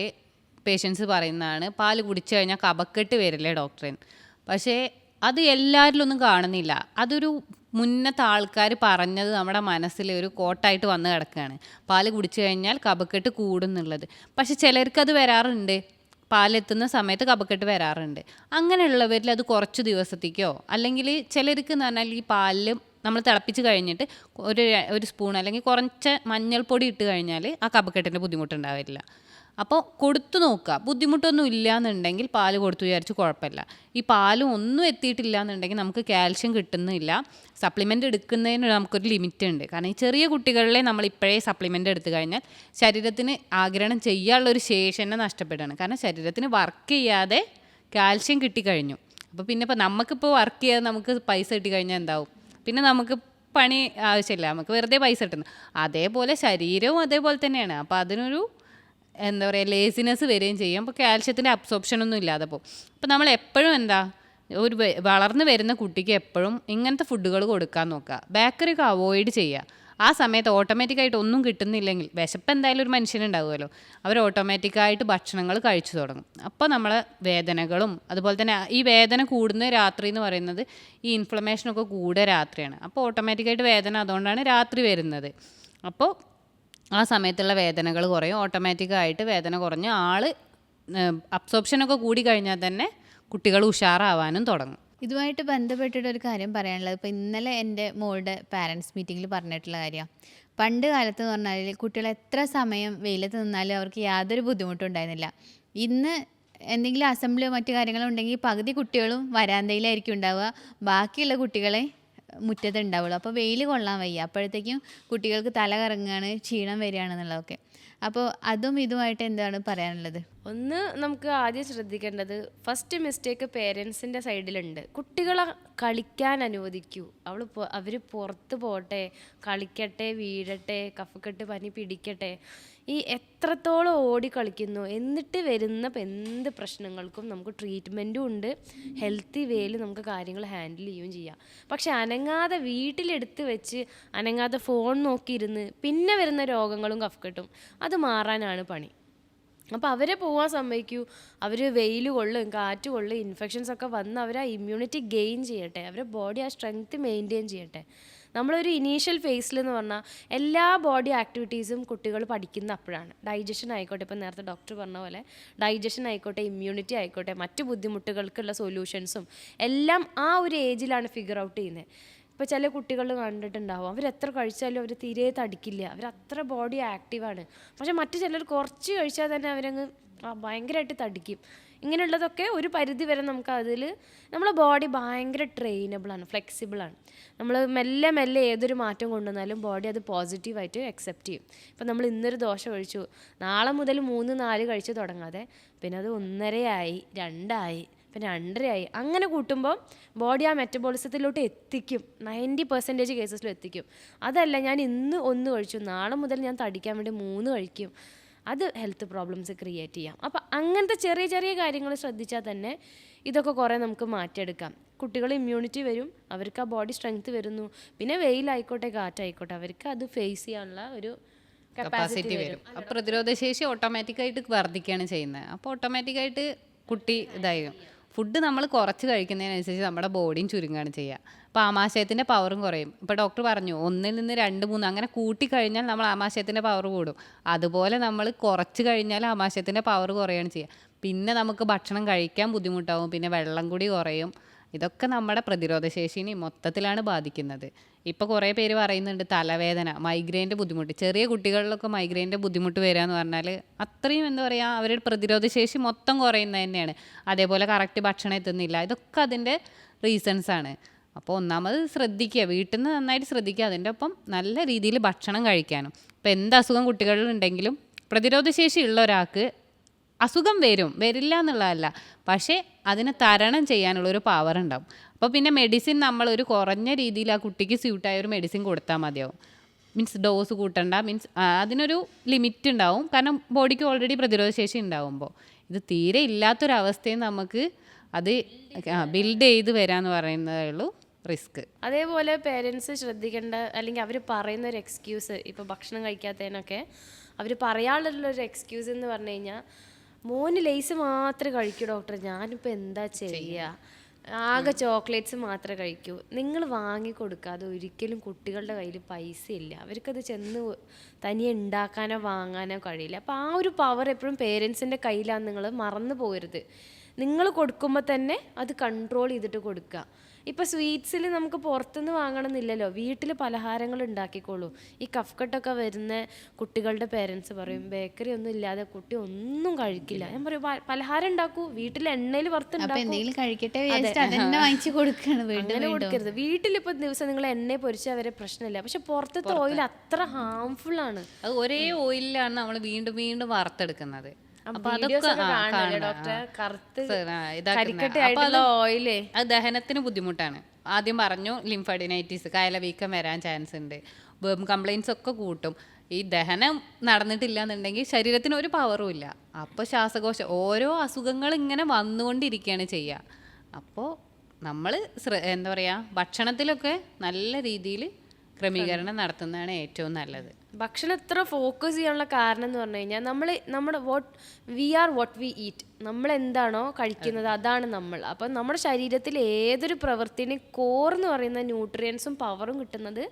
പേഷ്യൻസ് പറയുന്നതാണ് പാല് കുടിച്ചു കഴിഞ്ഞാൽ കഫക്കെട്ട് വരില്ലേ ഡോക്ടറിന്. പക്ഷേ അത് എല്ലാവരിലൊന്നും കാണുന്നില്ല. അതൊരു മുന്നത്തെ ആൾക്കാർ പറഞ്ഞത് നമ്മുടെ മനസ്സിൽ ഒരു കോട്ടായിട്ട് വന്ന് കിടക്കുകയാണ്. പാല് കുടിച്ചു കഴിഞ്ഞാൽ കഫക്കെട്ട് കൂടുന്നുള്ളത്. പക്ഷെ ചിലർക്കത് വരാറുണ്ട്. പാലെത്തുന്ന സമയത്ത് കഫക്കെട്ട് വരാറുണ്ട്. അങ്ങനെയുള്ളവരിൽ അത് കുറച്ച് ദിവസത്തേക്കോ, അല്ലെങ്കിൽ ചിലർക്ക് എന്ന് പറഞ്ഞാൽ ഈ പാലിൽ നമ്മൾ തിളപ്പിച്ച് കഴിഞ്ഞിട്ട് ഒരു സ്പൂൺ അല്ലെങ്കിൽ കുറച്ച് മഞ്ഞൾപ്പൊടി ഇട്ട് കഴിഞ്ഞാൽ ആ കഫക്കെട്ടിൻ്റെ ബുദ്ധിമുട്ടുണ്ടാവില്ല. അപ്പോൾ കൊടുത്തു നോക്കുക. ബുദ്ധിമുട്ടൊന്നും ഇല്ല എന്നുണ്ടെങ്കിൽ പാല് കൊടുത്തു വിചാരിച്ച് കുഴപ്പമില്ല. ഈ പാലും ഒന്നും എത്തിയിട്ടില്ല എന്നുണ്ടെങ്കിൽ നമുക്ക് കാൽഷ്യം കിട്ടുന്നില്ല. സപ്ലിമെൻ്റ് എടുക്കുന്നതിന് നമുക്കൊരു ലിമിറ്റ് ഉണ്ട്. കാരണം ഈ ചെറിയ കുട്ടികളിലെ നമ്മൾ ഇപ്പോഴേ സപ്ലിമെൻ്റ് എടുത്തു കഴിഞ്ഞാൽ ശരീരത്തിന് ആഗിരണം ചെയ്യാനുള്ളൊരു ശേഷി തന്നെ നഷ്ടപ്പെടുകയാണ്. കാരണം ശരീരത്തിന് വർക്ക് ചെയ്യാതെ കാൽഷ്യം കിട്ടിക്കഴിഞ്ഞു. അപ്പോൾ പിന്നെ ഇപ്പോൾ നമുക്കിപ്പോൾ വർക്ക് ചെയ്യാതെ നമുക്ക് പൈസ കിട്ടിക്കഴിഞ്ഞാൽ എന്താവും? പിന്നെ നമുക്ക് പണി ആവശ്യമില്ല, നമുക്ക് വെറുതെ പൈസ കിട്ടുന്നു. അതേപോലെ ശരീരവും അതേപോലെ തന്നെയാണ്. അപ്പോൾ അതിനൊരു എന്താ പറയുക ലേസിനെസ് വരികയും ചെയ്യും. അപ്പോൾ കാൽഷ്യത്തിൻ്റെ അബ്സോർപ്ഷനൊന്നും ഇല്ലാതെ പോകും. അപ്പോൾ നമ്മൾ എപ്പോഴും എന്താ ഒരു വളർന്നു വരുന്ന കുട്ടിക്ക് എപ്പോഴും ഇങ്ങനത്തെ ഫുഡുകൾ കൊടുക്കാൻ നോക്കുക. ബേക്കറിയൊക്കെ അവോയ്ഡ് ചെയ്യുക. ആ സമയത്ത് ഓട്ടോമാറ്റിക്കായിട്ട് ഒന്നും കിട്ടുന്നില്ലെങ്കിൽ വിശപ്പ് എന്തായാലും ഒരു മനുഷ്യനുണ്ടാവുമല്ലോ, അവർ ഓട്ടോമാറ്റിക്കായിട്ട് ഭക്ഷണങ്ങൾ കഴിച്ചു തുടങ്ങും. അപ്പോൾ നമ്മളെ വേദനകളും അതുപോലെ തന്നെ ഈ വേദന കൂടുന്ന രാത്രി എന്ന് പറയുന്നത് ഈ ഇൻഫ്ലമേഷനൊക്കെ കൂടെ രാത്രിയാണ്. അപ്പോൾ ഓട്ടോമാറ്റിക്കായിട്ട് വേദന അതുകൊണ്ടാണ് രാത്രി വരുന്നത്. അപ്പോൾ ആ സമയത്തുള്ള വേദനകൾ കുറയും. ഓട്ടോമാറ്റിക്കായിട്ട് വേദന കുറഞ്ഞ് അബ്സോർപ്ഷനൊക്കെ കൂടി കഴിഞ്ഞാൽ തന്നെ കുട്ടികൾ ഉഷാറാവാനും തുടങ്ങും. ഇതുമായിട്ട് ബന്ധപ്പെട്ടിട്ട് ഒരു കാര്യം പറയാനുള്ളത്, ഇപ്പോൾ ഇന്നലെ എൻ്റെ മോളുടെ പാരൻസ് മീറ്റിങ്ങിൽ പറഞ്ഞിട്ടുള്ള കാര്യമാണ്. പണ്ട് കാലത്ത് എന്ന് പറഞ്ഞാൽ കുട്ടികൾ എത്ര സമയം വെയിലത്ത് നിന്നാലും അവർക്ക് യാതൊരു ബുദ്ധിമുട്ടും ഉണ്ടായിരുന്നില്ല. ഇന്ന് എന്തെങ്കിലും അസംബ്ലിയോ മറ്റു കാര്യങ്ങളോ ഉണ്ടെങ്കിൽ പകുതി കുട്ടികളും വരാന്തയിലായിരിക്കും ഉണ്ടാവുക, ബാക്കിയുള്ള കുട്ടികളെ മുറ്റത്ത് ഉണ്ടാവുള്ളൂ. അപ്പോൾ വെയിൽ കൊള്ളാൻ വയ്യ, അപ്പോഴത്തേക്കും കുട്ടികൾക്ക് തല കറങ്ങുകയാണ്, ക്ഷീണം വരികയാണെന്നുള്ളതൊക്കെ. അപ്പോൾ അതും ഇതുമായിട്ട് എന്താണ് പറയാനുള്ളത്? ഒന്ന് നമുക്ക് ആദ്യം ശ്രദ്ധിക്കേണ്ടത് ഫസ്റ്റ് മിസ്റ്റേക്ക് പേരൻസിൻ്റെ സൈഡിലുണ്ട്. കുട്ടികളെ കളിക്കാൻ അനുവദിക്കൂ. അവർ പുറത്ത് പോട്ടെ, കളിക്കട്ടെ, വീഴട്ടെ, കഫക്കെട്ട് പനി പിടിക്കട്ടെ. ഈ എത്രത്തോളം ഓടി കളിക്കുന്നു, എന്നിട്ട് വരുന്ന എന്ത് പ്രശ്നങ്ങൾക്കും നമുക്ക് ട്രീറ്റ്മെൻറ്റും ഉണ്ട്. ഹെൽത്തി വേയിൽ നമുക്ക് കാര്യങ്ങൾ ഹാൻഡിൽ ചെയ്യുകയും ചെയ്യാം. പക്ഷെ അനങ്ങാതെ വീട്ടിലെടുത്ത് വെച്ച് അനങ്ങാതെ ഫോൺ നോക്കിയിരുന്ന് പിന്നെ വരുന്ന രോഗങ്ങളും കഫക്കെട്ടും അത് മാറാനാണ് പണി. അപ്പോൾ അവരെ പോകാൻ സമ്മതിക്കൂ. അവർ വെയിൽ കൊള്ളും, കാറ്റ് കൊള്ളും, ഇൻഫെക്ഷൻസ് ഒക്കെ വന്ന് അവർ ആ ഇമ്മ്യൂണിറ്റി ഗെയിൻ ചെയ്യട്ടെ, അവരുടെ ബോഡി ആ സ്ട്രെങ്ത് മെയിൻറ്റെയിൻ ചെയ്യട്ടെ. നമ്മളൊരു ഇനീഷ്യൽ ഫേസിൽ എന്ന് പറഞ്ഞാൽ എല്ലാ ബോഡി ആക്ടിവിറ്റീസും കുട്ടികൾ പഠിക്കുന്ന അപ്പോഴാണ്. ഡൈജഷൻ ആയിക്കോട്ടെ, ഇപ്പോൾ നേരത്തെ ഡോക്ടർ പറഞ്ഞ പോലെ ഡൈജഷൻ ആയിക്കോട്ടെ, ഇമ്മ്യൂണിറ്റി ആയിക്കോട്ടെ, മറ്റു ബുദ്ധിമുട്ടുകൾക്കുള്ള സൊല്യൂഷൻസും എല്ലാം ആ ഒരു ഏജിലാണ് ഫിഗർ ഔട്ട് ചെയ്യുന്നത്. ഇപ്പോൾ ചില കുട്ടികൾ കണ്ടിട്ടുണ്ടാവും, അവരെത്ര കഴിച്ചാലും അവർ തീരെ തടിക്കില്ല, അവരത്ര ബോഡി ആക്റ്റീവാണ്. പക്ഷെ മറ്റു ചിലർ കുറച്ച് കഴിച്ചാൽ തന്നെ അവരങ്ങ് ഭയങ്കരമായിട്ട് തടിക്കും. ഇങ്ങനെയുള്ളതൊക്കെ ഒരു പരിധി വരെ നമുക്ക് അതിൽ നമ്മളെ ബോഡി ഭയങ്കര ട്രെയിനബിളാണ്, ഫ്ലെക്സിബിളാണ്. നമ്മൾ മെല്ലെ മെല്ലെ ഏതൊരു മാറ്റം കൊണ്ടുവന്നാലും ബോഡി അത് പോസിറ്റീവായിട്ട് അക്സെപ്റ്റ് ചെയ്യും. ഇപ്പം നമ്മൾ ഇന്നൊരു ദോശ കഴിച്ചു, നാളെ മുതൽ 3-4 കഴിച്ച് തുടങ്ങാതെ പിന്നെ അത് 1.5 ആയി, 2 ആയി, പിന്നെ 2.5 അങ്ങനെ കൂട്ടുമ്പോൾ ബോഡി ആ മെറ്റബോളിസത്തിലോട്ട് എത്തിക്കും. 90% കേസസിലും എത്തിക്കും. അതല്ല ഞാൻ ഇന്ന് 1 കഴിച്ചു, നാളെ മുതൽ ഞാൻ തടിക്കാൻ വേണ്ടി 3 കഴിക്കും, അത് ഹെൽത്ത് പ്രോബ്ലംസ് ക്രിയേറ്റ് ചെയ്യാം. അപ്പം അങ്ങനത്തെ ചെറിയ ചെറിയ കാര്യങ്ങൾ ശ്രദ്ധിച്ചാൽ തന്നെ ഇതൊക്കെ കുറേ നമുക്ക് മാറ്റിയെടുക്കാം. കുട്ടികൾ ഇമ്മ്യൂണിറ്റി വരും, അവർക്ക് ആ ബോഡി സ്ട്രെങ്ത് വരുന്നു. പിന്നെ വെയിലായിക്കോട്ടെ കാറ്റായിക്കോട്ടെ അവർക്ക് അത് ഫേസ് ചെയ്യാനുള്ള ഒരു കപ്പാസിറ്റി വരും. അപ്പോൾ പ്രതിരോധശേഷി ഓട്ടോമാറ്റിക്കായിട്ട് വർദ്ധിക്കുകയാണ് ചെയ്യുന്നത്. അപ്പോൾ ഓട്ടോമാറ്റിക്കായിട്ട് കുട്ടി ഇതായും. ഫുഡ് നമ്മൾ കുറച്ച് കഴിക്കുന്നതിനനുസരിച്ച് നമ്മുടെ ബോഡിയും ചുരുങ്ങുകയാണ് ചെയ്യുക. അപ്പോൾ ആമാശയത്തിൻ്റെ പവറും കുറയും. ഇപ്പോൾ ഡോക്ടർ പറഞ്ഞു 1 നിന്ന് 2, 3 അങ്ങനെ കൂട്ടിക്കഴിഞ്ഞാൽ നമ്മൾ ആമാശയത്തിൻ്റെ പവർ കൂടും. അതുപോലെ നമ്മൾ കുറച്ച് കഴിഞ്ഞാൽ ആമാശയത്തിൻ്റെ പവർ കുറയുകയാണ് ചെയ്യുക. പിന്നെ നമുക്ക് ഭക്ഷണം കഴിക്കാൻ ബുദ്ധിമുട്ടാവും, പിന്നെ വെള്ളം കൂടി കുറയും. ഇതൊക്കെ നമ്മുടെ പ്രതിരോധശേഷിനെ മൊത്തത്തിലാണ് ബാധിക്കുന്നത്. ഇപ്പോൾ കുറേ പേര് പറയുന്നുണ്ട് തലവേദന, മൈഗ്രെയിൻ്റെ ബുദ്ധിമുട്ട്. ചെറിയ കുട്ടികളിലൊക്കെ മൈഗ്രെയിൻ്റെ ബുദ്ധിമുട്ട് വരിക എന്ന് പറഞ്ഞാൽ അത്രയും എന്താ പറയുക, അവരുടെ പ്രതിരോധശേഷി മൊത്തം കുറയുന്നത് തന്നെയാണ്. അതേപോലെ കറക്റ്റ് ഭക്ഷണം എത്തുന്നില്ല. ഇതൊക്കെ അതിൻ്റെ റീസൺസാണ്. അപ്പോൾ ഒന്നാമത് ശ്രദ്ധിക്കുക, വീട്ടിൽ നിന്ന് നന്നായിട്ട് ശ്രദ്ധിക്കുക. അതിൻ്റെ ഒപ്പം നല്ല രീതിയിൽ ഭക്ഷണം കഴിക്കാനും. ഇപ്പോൾ എന്ത് അസുഖം കുട്ടികളിലുണ്ടെങ്കിലും പ്രതിരോധശേഷി ഉള്ള ഒരാൾക്ക് അസുഖം വരില്ല എന്നുള്ളതല്ല, പക്ഷേ അതിനെ തരണം ചെയ്യാനുള്ളൊരു പവർ ഉണ്ടാവും. അപ്പോൾ പിന്നെ മെഡിസിൻ നമ്മൾ ഒരു കുറഞ്ഞ രീതിയിൽ ആ കുട്ടിക്ക് സ്യൂട്ടായ ഒരു മെഡിസിൻ കൊടുത്താൽ മതിയാവും. മീൻസ് ഡോസ് കൂട്ടണ്ട, മീൻസ് അതിനൊരു ലിമിറ്റ് ഉണ്ടാവും. കാരണം ബോഡിക്ക് ഓൾറെഡി പ്രതിരോധശേഷി ഉണ്ടാവുമ്പോൾ ഇത് തീരെ ഇല്ലാത്തൊരവസ്ഥയിൽ നമുക്ക് അത് ബിൽഡ് ചെയ്ത് വരാമെന്ന് പറയുന്നതേ ഉള്ളൂ റിസ്ക്. അതേപോലെ പേരൻസ് ശ്രദ്ധിക്കേണ്ട, അല്ലെങ്കിൽ അവർ പറയുന്ന ഒരു എക്സ്ക്യൂസ്, ഇപ്പോൾ ഭക്ഷണം കഴിക്കാത്തതിനൊക്കെ അവർ പറയാനുള്ളൊരു എക്സ്ക്യൂസ് എന്ന് പറഞ്ഞു കഴിഞ്ഞാൽ, മോന് ലേസ് മാത്രമേ കഴിക്കൂ ഡോക്ടർ, ഞാനിപ്പോൾ എന്താ ചെയ്യുക, ആകെ ചോക്ലേറ്റ്സ് മാത്രമേ കഴിക്കൂ. നിങ്ങൾ വാങ്ങിക്കൊടുക്കാതെ ഒരിക്കലും കുട്ടികളുടെ കയ്യിൽ പൈസ ഇല്ല, അവർക്കത് ചെന്ന് തനിയെ ഉണ്ടാക്കാനോ വാങ്ങാനോ കഴിയില്ല. അപ്പോൾ ആ ഒരു പവർ എപ്പോഴും പേരൻസിൻ്റെ കയ്യിലാണ്, നിങ്ങൾ മറന്നു പോകരുത്. നിങ്ങൾ കൊടുക്കുമ്പോൾ തന്നെ അത് കൺട്രോൾ ചെയ്തിട്ട് കൊടുക്കുക. ഇപ്പോൾ സ്വീറ്റ്സിൽ നമുക്ക് പുറത്തുനിന്ന് വാങ്ങണമെന്നില്ലല്ലോ, വീട്ടിൽ പലഹാരങ്ങൾ ഉണ്ടാക്കിക്കോളൂ. ഈ കഫ്കട്ടൊക്കെ വരുന്ന കുട്ടികളുടെ പേരൻസ് പറയും ബേക്കറി ഒന്നും ഇല്ലാതെ കുട്ടി ഒന്നും കഴിക്കില്ല. ഞാൻ പറയും പലഹാരം ഉണ്ടാക്കൂ, വീട്ടിൽ എണ്ണയിൽ വറുത്തുണ്ടാക്കും, അങ്ങനെ കൊടുക്കരുത്. വീട്ടിലിപ്പോൾ ദിവസം നിങ്ങൾ എണ്ണ പൊരിച്ചാൽ വരെ പ്രശ്നമില്ല, പക്ഷെ പുറത്തത്തെ ഓയിൽ അത്ര ഹാംഫുൾ ആണ്. അത് ഒരേ ഓയിലാണ് നമ്മൾ വീണ്ടും വീണ്ടും വറുത്തെടുക്കുന്നത്. അത് ദഹനത്തിന് ബുദ്ധിമുട്ടാണ്. ആദ്യം പറഞ്ഞു ലിംഫഡിനൈറ്റിസ്, കയലവീക്കം വരാൻ ചാൻസ് ഉണ്ട്, ബേം കംപ്ലൈൻസ് ഒക്കെ കൂട്ടും. ഈ ദഹനം നടന്നിട്ടില്ല എന്നുണ്ടെങ്കിൽ ശരീരത്തിന് ഒരു പവറും ഇല്ല. അപ്പോൾ ശ്വാസകോശം ഓരോ അസുഖങ്ങൾ ഇങ്ങനെ വന്നുകൊണ്ടിരിക്കുകയാണ് ചെയ്യുക. അപ്പോൾ നമ്മൾ എന്താ പറയുക, ഭക്ഷണത്തിലൊക്കെ നല്ല രീതിയിൽ ക്രമീകരണം നടത്തുന്നതാണ് ഏറ്റവും നല്ലത്. ഭക്ഷണം എത്ര ഫോക്കസ് ചെയ്യാനുള്ള കാരണം എന്ന് പറഞ്ഞു കഴിഞ്ഞാൽ, നമ്മുടെ we are what we eat. നമ്മൾ എന്താണോ കഴിക്കുന്നത് അതാണ് നമ്മൾ. അപ്പം നമ്മുടെ ശരീരത്തിൽ ഏതൊരു പ്രവൃത്തിന് കോർ എന്ന് പറയുന്ന ന്യൂട്രിയൻസും പവറും കിട്ടുന്നത്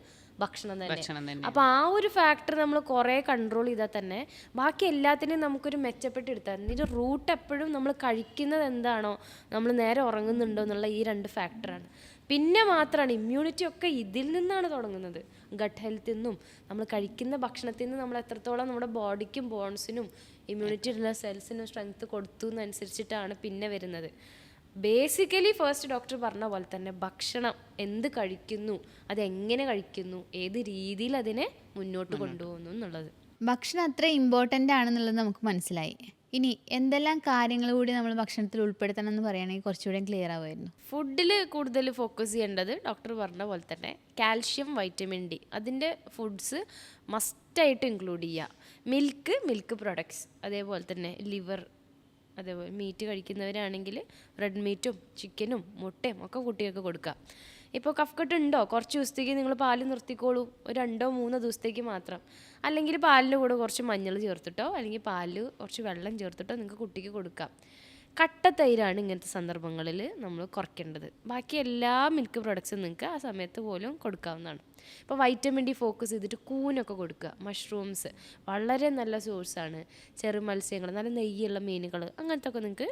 ഭക്ഷണം തന്നെ. അപ്പോൾ ആ ഒരു ഫാക്ടർ നമ്മൾ കുറേ കൺട്രോൾ ചെയ്താൽ തന്നെ ബാക്കി എല്ലാത്തിനെയും നമുക്കൊരു മെച്ചപ്പെട്ടെടുത്താൽ. ഇതിൻ്റെ റൂട്ട് എപ്പോഴും നമ്മൾ കഴിക്കുന്നത് എന്താണോ, നമ്മൾ നേരെ ഉറങ്ങുന്നുണ്ടോ എന്നുള്ള ഈ 2 ഫാക്ടറാണ്. പിന്നെ മാത്രമാണ് ഇമ്മ്യൂണിറ്റി ഒക്കെ ഇതിൽ നിന്നാണ് തുടങ്ങുന്നത്. ഗട്ട് ഹെൽത്തിൽ നിന്നും നമ്മൾ കഴിക്കുന്ന ഭക്ഷണത്തിൽ നിന്ന് നമ്മൾ എത്രത്തോളം നമ്മുടെ ബോഡിക്കും ബോൺസിനും ഇമ്മ്യൂണിറ്റി ഉള്ള സെൽസിനും സ്ട്രെങ്ത് കൊടുത്തു എന്നനുസരിച്ചിട്ടാണ് പിന്നെ വരുന്നത്. ബേസിക്കലി ഫസ്റ്റ് ഡോക്ടർ പറഞ്ഞ പോലെ തന്നെ ഭക്ഷണം എന്ത് കഴിക്കുന്നു, അതെങ്ങനെ കഴിക്കുന്നു, ഏത് രീതിയിൽ അതിനെ മുന്നോട്ട് കൊണ്ടുപോകുന്നു എന്നുള്ളത്. ഭക്ഷണം അത്ര ഇമ്പോർട്ടൻ്റ് ആണെന്നുള്ളത് നമുക്ക് മനസ്സിലായി. ഇനി എന്തെല്ലാം കാര്യങ്ങൾ കൂടി നമ്മൾ ഭക്ഷണത്തിൽ ഉൾപ്പെടുത്തണം എന്ന് പറയുകയാണെങ്കിൽ കുറച്ചുകൂടെ ക്ലിയർ ആവുമായിരുന്നു. ഫുഡിൽ കൂടുതൽ ഫോക്കസ് ചെയ്യേണ്ടത് ഡോക്ടർ പറഞ്ഞ പോലെ തന്നെ കാൽഷ്യം, വൈറ്റമിൻ ഡി, അതിൻ്റെ ഫുഡ്സ് മസ്റ്റായിട്ട് ഇൻക്ലൂഡ് ചെയ്യുക. മിൽക്ക് പ്രൊഡക്ട്സ്, അതേപോലെ തന്നെ ലിവർ, അതേപോലെ മീറ്റ് കഴിക്കുന്നവരാണെങ്കിൽ റെഡ് മീറ്റും ചിക്കനും മുട്ടയും ഒക്കെ കുട്ടികൾക്ക് കൊടുക്കുക. ഇപ്പോൾ കഫ്കട്ട് ഉണ്ടോ, കുറച്ച് ദിവസത്തേക്ക് നിങ്ങൾ പാല് നിർത്തിക്കോളൂ, ഒരു 2-3 ദിവസത്തേക്ക് മാത്രം. അല്ലെങ്കിൽ പാലിൻ്റെ കൂടെ കുറച്ച് മഞ്ഞൾ ചേർത്തിട്ടോ അല്ലെങ്കിൽ പാലിൽ കുറച്ച് വെള്ളം ചേർത്തിട്ടോ നിങ്ങൾക്ക് കുട്ടിക്ക് കൊടുക്കാം. കട്ടത്തൈരാണ് ഇങ്ങനത്തെ സന്ദർഭങ്ങളിൽ നമ്മൾ കുറയ്ക്കേണ്ടത്. ബാക്കി എല്ലാ മിൽക്ക് പ്രൊഡക്ട്സും നിങ്ങൾക്ക് ആ സമയത്ത് പോലും കൊടുക്കാവുന്നതാണ്. ഇപ്പോൾ വൈറ്റമിൻ ഡി ഫോക്കസ് ചെയ്തിട്ട് കൂനൊക്കെ കൊടുക്കുക. മഷ്റൂംസ് വളരെ നല്ല സോഴ്സാണ്. ചെറു മത്സ്യങ്ങൾ, നല്ല നെയ്യുള്ള മീനുകൾ, അങ്ങനത്തെ ഒക്കെ നിങ്ങൾക്ക്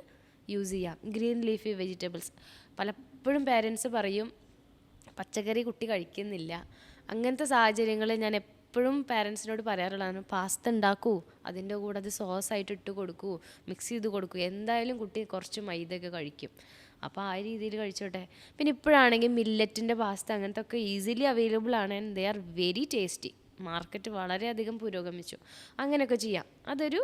യൂസ് ചെയ്യാം. Green leafy vegetables. പലപ്പോഴും പേരൻസ് പറയും പച്ചക്കറി കുട്ടി കഴിക്കുന്നില്ല. അങ്ങനത്തെ സാഹചര്യങ്ങളിൽ ഞാൻ എപ്പോഴും പാരൻസിനോട് പറയാറുള്ളതാണ്, പാസ്ത ഉണ്ടാക്കൂ, അതിൻ്റെ കൂടെ അത് സോസായിട്ട് ഇട്ട് കൊടുക്കൂ, മിക്സ് ചെയ്ത് കൊടുക്കൂ, എന്തായാലും കുട്ടി കുറച്ച് മൈദയൊക്കെ കഴിക്കും. അപ്പോൾ ആ രീതിയിൽ കഴിച്ചോട്ടെ. പിന്നെ ഇപ്പോഴാണെങ്കിൽ മില്ലറ്റിൻ്റെ പാസ്ത അങ്ങനത്തെ ഒക്കെ ഈസിലി അവൈലബിൾ ആണ്. And they are very tasty. Market വളരെയധികം പുരോഗമിച്ചു. അങ്ങനെയൊക്കെ ചെയ്യാം. അതൊരു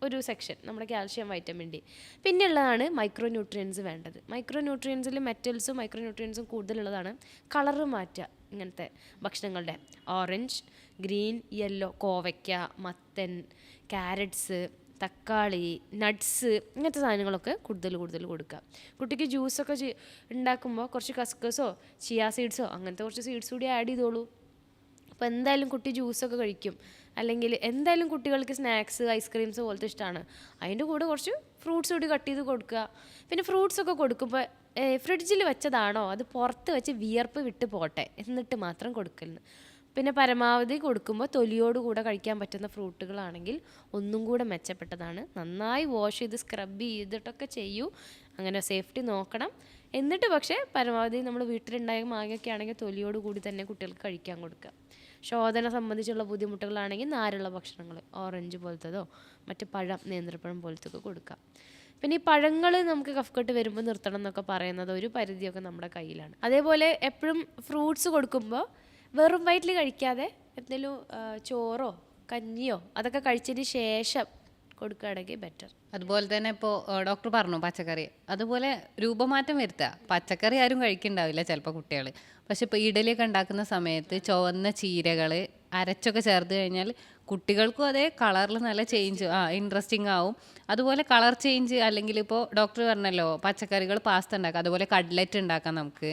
ഒരു സെക്ഷൻ നമ്മുടെ കാൽഷ്യം, വൈറ്റമിൻ ഡി. പിന്നെയുള്ളതാണ് മൈക്രോ ന്യൂട്രിയൻസ് വേണ്ടത്. മൈക്രോ ന്യൂട്രിയൻസിൽ മെറ്റൽസും മൈക്രോ ന്യൂട്രിയൻസും കൂടുതലുള്ളതാണ്. കളറ് മാറ്റുക ഇങ്ങനത്തെ ഭക്ഷണങ്ങളുടെ. ഓറഞ്ച്, ഗ്രീൻ, യെല്ലോ, കോവയ്ക്ക, മത്തൻ, ക്യാരറ്റ്സ്, തക്കാളി, നട്ട്സ്, ഇങ്ങനത്തെ സാധനങ്ങളൊക്കെ കൂടുതൽ കൊടുക്കുക. കുട്ടിക്ക് ജ്യൂസൊക്കെ ഉണ്ടാക്കുമ്പോൾ കുറച്ച് കസ്കസോ ചിയാ സീഡ്സോ അങ്ങനത്തെ കുറച്ച് സീഡ്സ് കൂടി ആഡ് ചെയ്തോളൂ. അപ്പോൾ എന്തായാലും കുട്ടി ജ്യൂസൊക്കെ കഴിക്കും. അല്ലെങ്കിൽ എന്തായാലും കുട്ടികൾക്ക് സ്നാക്സ്, ഐസ്ക്രീംസ് പോലത്തെ ഇഷ്ടമാണ്. അതിൻ്റെ കൂടെ കുറച്ച് ഫ്രൂട്ട്സ് കൂടി കട്ട് ചെയ്ത് കൊടുക്കുക. പിന്നെ ഫ്രൂട്ട്സൊക്കെ കൊടുക്കുമ്പോൾ ഫ്രിഡ്ജിൽ വെച്ചതാണോ അത് പുറത്ത് വെച്ച് വിയർപ്പ് വിട്ട് പോട്ടെ എന്നിട്ട് മാത്രം കൊടുക്കലുണ്ട്. പിന്നെ പരമാവധി കൊടുക്കുമ്പോൾ തൊലിയോട് കൂടെ കഴിക്കാൻ പറ്റുന്ന ഫ്രൂട്ടുകളാണെങ്കിൽ ഒന്നും കൂടെ മെച്ചപ്പെട്ടതാണ്. നന്നായി വാഷ് ചെയ്ത് സ്ക്രബ് ചെയ്തിട്ടൊക്കെ ചെയ്യൂ. അങ്ങനെ സേഫ്റ്റി നോക്കണം. എന്നിട്ട് പക്ഷേ പരമാവധി നമ്മൾ വീട്ടിലുണ്ടായ മാങ്ങയൊക്കെ ആണെങ്കിൽ തൊലിയോട് കൂടി തന്നെ കുട്ടികൾക്ക് കഴിക്കാൻ കൊടുക്കുക. ശോധന സംബന്ധിച്ചുള്ള ബുദ്ധിമുട്ടുകളാണെങ്കിൽ നാരുള്ള ഭക്ഷണങ്ങൾ, ഓറഞ്ച് പോലത്തതോ മറ്റ് പഴം, നേന്ത്രപ്പഴം പോലത്തൊക്കെ കൊടുക്കുക. പിന്നെ ഈ പഴങ്ങൾ നമുക്ക് കഫക്കെട്ട് വരുമ്പോൾ നിർത്തണം എന്നൊക്കെ പറയുന്നത് ഒരു പരിധിയൊക്കെ നമ്മുടെ കയ്യിലാണ്. അതേപോലെ എപ്പോഴും ഫ്രൂട്ട്സ് കൊടുക്കുമ്പോൾ വെറും വയറ്റിൽ കഴിക്കാതെ എന്തെങ്കിലും ചോറോ കഞ്ഞിയോ അതൊക്കെ കഴിച്ചതിന് ശേഷം കൊടുക്കുകയാണെങ്കിൽ ബെറ്റർ. അതുപോലെ തന്നെ ഇപ്പോൾ ഡോക്ടർ പറഞ്ഞു പച്ചക്കറി, അതുപോലെ രൂപമാറ്റം വരുത്തുക. പച്ചക്കറി ആരും കഴിക്കുന്നുണ്ടാവില്ല ചിലപ്പോൾ കുട്ടികൾ. പക്ഷെ ഇപ്പോൾ ഇഡലിയൊക്കെ ഉണ്ടാക്കുന്ന സമയത്ത് ചുവന്ന ചീരകൾ അരച്ചൊക്കെ ചേർത്ത് കഴിഞ്ഞാൽ കുട്ടികൾക്കും അതേ കളറിൽ നല്ല ചേഞ്ച് ഇൻട്രസ്റ്റിംഗ് ആവും. അതുപോലെ കളർ ചേഞ്ച്, അല്ലെങ്കിൽ ഇപ്പോൾ ഡോക്ടർ പറഞ്ഞല്ലോ പച്ചക്കറികൾ പാസ്ത ഉണ്ടാക്കാം, അതുപോലെ കട്ട്ലറ്റ് ഉണ്ടാക്കാം നമുക്ക്.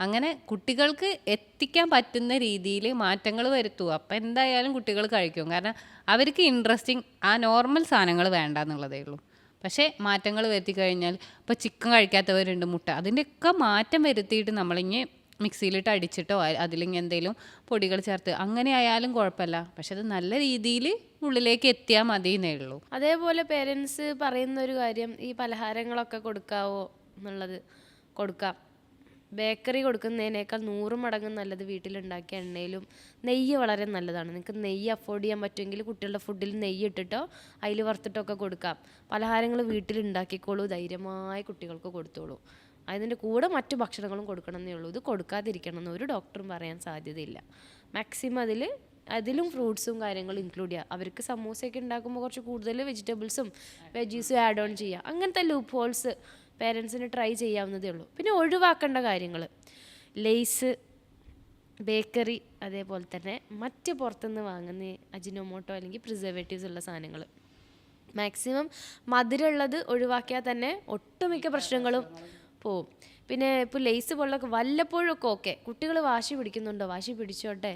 അങ്ങനെ കുട്ടികൾക്ക് എത്തിക്കാൻ പറ്റുന്ന രീതിയിൽ മാറ്റങ്ങൾ വരുത്തുക. അപ്പം എന്തായാലും കുട്ടികൾ കഴിക്കും. കാരണം അവർക്ക് ഇൻട്രസ്റ്റിംഗ് ആ നോർമൽ സാധനങ്ങൾ വേണ്ട എന്നുള്ളതേ ഉള്ളൂ. പക്ഷേ മാറ്റങ്ങൾ വരുത്തി കഴിഞ്ഞാൽ ഇപ്പോൾ ചിക്കൻ കഴിക്കാത്തവരുണ്ട്, മുട്ട, അതിൻ്റെയൊക്കെ മാറ്റം വരുത്തിയിട്ട് നമ്മളിങ്ങനെ മിക്സിയിലിട്ട് അടിച്ചിട്ടോ അതിലിങ്ങനെ എന്തെങ്കിലും പൊടികൾ ചേർത്ത് അങ്ങനെ ആയാലും കുഴപ്പമില്ല. പക്ഷെ അത് നല്ല രീതിയിൽ ഉള്ളിലേക്ക് എത്തിയാൽ മതി എന്നേ ഉള്ളൂ. അതേപോലെ പേരൻസ് പറയുന്ന ഒരു കാര്യം, ഈ പലഹാരങ്ങളൊക്കെ കൊടുക്കാവോ എന്നുള്ളത്. കൊടുക്കാം. ബേക്കറി കൊടുക്കുന്നതിനേക്കാൾ 100 മടങ്ങ് നല്ലത് വീട്ടിലുണ്ടാക്കിയ എണ്ണയിലും. നെയ്യ് വളരെ നല്ലതാണ്. നിങ്ങൾക്ക് നെയ്യ് അഫോർഡ് ചെയ്യാൻ പറ്റുമെങ്കിൽ കുട്ടികളുടെ ഫുഡിൽ നെയ്യ് ഇട്ടിട്ടോ അതിൽ വറുത്തിട്ടൊക്കെ കൊടുക്കാം. പലഹാരങ്ങൾ വീട്ടിലുണ്ടാക്കിക്കോളൂ, ധൈര്യമായി കുട്ടികൾക്ക് കൊടുത്തോളൂ. അതിൻ്റെ കൂടെ മറ്റു ഭക്ഷണങ്ങളും കൊടുക്കണം എന്നേ ഉള്ളൂ. ഇത് കൊടുക്കാതിരിക്കണം എന്ന് ഒരു ഡോക്ടറും പറയാൻ സാധ്യതയില്ല. മാക്സിമം അതിലും ഫ്രൂട്ട്സും കാര്യങ്ങളും ഇൻക്ലൂഡ് ചെയ്യുക. അവർക്ക് സമൂസയൊക്കെ ഉണ്ടാക്കുമ്പോൾ കുറച്ച് കൂടുതൽ വെജിറ്റബിൾസും വെജീസും ആഡ് ഓൺ ചെയ്യുക. അങ്ങനത്തെ ലൂപ്പ് ഹോൾസ് പേരൻസിന് ട്രൈ ചെയ്യാവുന്നതേ ഉള്ളൂ. പിന്നെ ഒഴിവാക്കേണ്ട കാര്യങ്ങൾ ലേസ്, ബേക്കറി, അതേപോലെ തന്നെ മറ്റ് പുറത്തുനിന്ന് വാങ്ങുന്ന അജിനോമോട്ടോ അല്ലെങ്കിൽ പ്രിസർവേറ്റീവ്സ് ഉള്ള സാധനങ്ങൾ. മാക്സിമം മധുരമുള്ളത് ഒഴിവാക്കിയാൽ തന്നെ ഒട്ടുമിക്ക പ്രശ്നങ്ങളും പോവും. പിന്നെ ഇപ്പോൾ ലേസ് പോലുള്ളൊക്കെ വല്ലപ്പോഴൊക്കെ ഓക്കെ. കുട്ടികൾ വാശി പിടിക്കുന്നുണ്ടോ, വാശി പിടിച്ചോട്ടെ,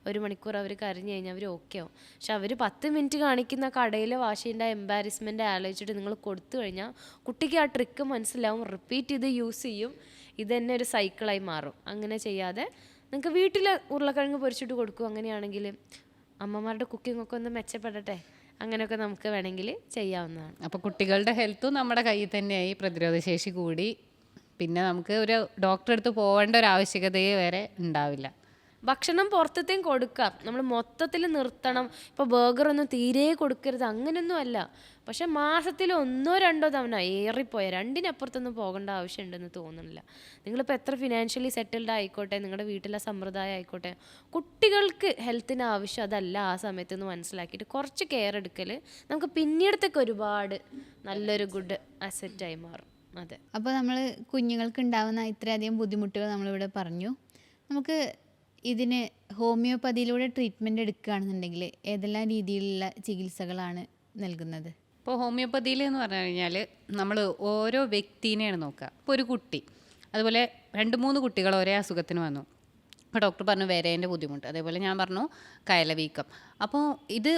1 മണിക്കൂർ അവർ കരഞ്ഞു കഴിഞ്ഞാൽ അവർ ഓക്കെ ആവും. പക്ഷെ അവർ 10 മിനിറ്റ് കാണിക്കുന്ന കടയിലെ വാശീൻ്റെ എംബാരസ്മെൻ്റ് ആലോചിച്ചിട്ട് നിങ്ങൾ കൊടുത്തു കഴിഞ്ഞാൽ കുട്ടിക്ക് ആ ട്രിക്ക് മനസ്സിലാവും, റിപ്പീറ്റ് ചെയ്ത് യൂസ് ചെയ്യും. ഇത് തന്നെ ഒരു സൈക്കിളായി മാറും. അങ്ങനെ ചെയ്യാതെ നിങ്ങൾക്ക് വീട്ടിൽ ഉരുളക്കിഴങ്ങ് പൊരിച്ചിട്ട് കൊടുക്കും. അങ്ങനെയാണെങ്കിൽ അമ്മമാരുടെ കുക്കിംഗ് ഒക്കെ ഒന്ന് മെച്ചപ്പെടട്ടെ, അങ്ങനെയൊക്കെ നമുക്ക് വേണമെങ്കിൽ ചെയ്യാവുന്നതാണ്. അപ്പോൾ കുട്ടികളുടെ ഹെൽത്തും നമ്മുടെ കയ്യിൽ തന്നെയായി, പ്രതിരോധശേഷി കൂടി. പിന്നെ നമുക്ക് ഒരു ഡോക്ടറെ അടുത്ത് പോകേണ്ട ഒരു ആവശ്യകതയെ വരെ ഉണ്ടാവില്ല. ഭക്ഷണം പുറത്തേക്കും കൊടുക്കാം. നമ്മൾ മൊത്തത്തിൽ നിർത്തണം, ഇപ്പോൾ ബർഗറൊന്നും തീരെ കൊടുക്കരുത് അങ്ങനെയൊന്നും അല്ല. പക്ഷെ മാസത്തിൽ 1-2 തവണ ഏറിപ്പോയ 2-നപ്പുറത്തൊന്നും പോകേണ്ട ആവശ്യമുണ്ടെന്ന് തോന്നുന്നില്ല. നിങ്ങളിപ്പോൾ എത്ര ഫിനാൻഷ്യലി സെറ്റിൽഡ് ആയിക്കോട്ടെ, നിങ്ങളുടെ വീട്ടിലെ സമ്പ്രദായം ആയിക്കോട്ടെ, കുട്ടികൾക്ക് ഹെൽത്തിന് ആവശ്യം അതല്ല ആ സമയത്തൊന്ന് മനസ്സിലാക്കിയിട്ട് കുറച്ച് കെയർ എടുക്കൽ നമുക്ക് പിന്നീടത്തേക്ക് ഒരുപാട് നല്ലൊരു ഗുഡ് അസറ്റായി മാറും. അതെ. അപ്പോൾ നമ്മൾ കുഞ്ഞുങ്ങൾക്ക് ഉണ്ടാകുന്ന ഇത്രയധികം ബുദ്ധിമുട്ടുകൾ നമ്മളിവിടെ പറഞ്ഞു. നമുക്ക് ഇതിന് ഹോമിയോപ്പതിയിലൂടെ ട്രീറ്റ്മെൻറ്റ് എടുക്കുകയാണെന്നുണ്ടെങ്കിൽ ഏതെല്ലാം രീതിയിലുള്ള ചികിത്സകളാണ് നൽകുന്നത്? ഇപ്പോൾ ഹോമിയോപ്പതിയിൽ എന്ന് പറഞ്ഞു കഴിഞ്ഞാൽ നമ്മൾ ഓരോ വ്യക്തിനെയാണ് നോക്കുക. ഇപ്പോൾ ഒരു കുട്ടി, അതുപോലെ 2-3 കുട്ടികൾ ഒരേ അസുഖത്തിന് വന്നു. ഇപ്പോൾ ഡോക്ടർ പറഞ്ഞു വിരേൻ്റെ ബുദ്ധിമുട്ട്, അതേപോലെ ഞാൻ പറഞ്ഞു കയലവീക്കം. അപ്പോൾ ഇത്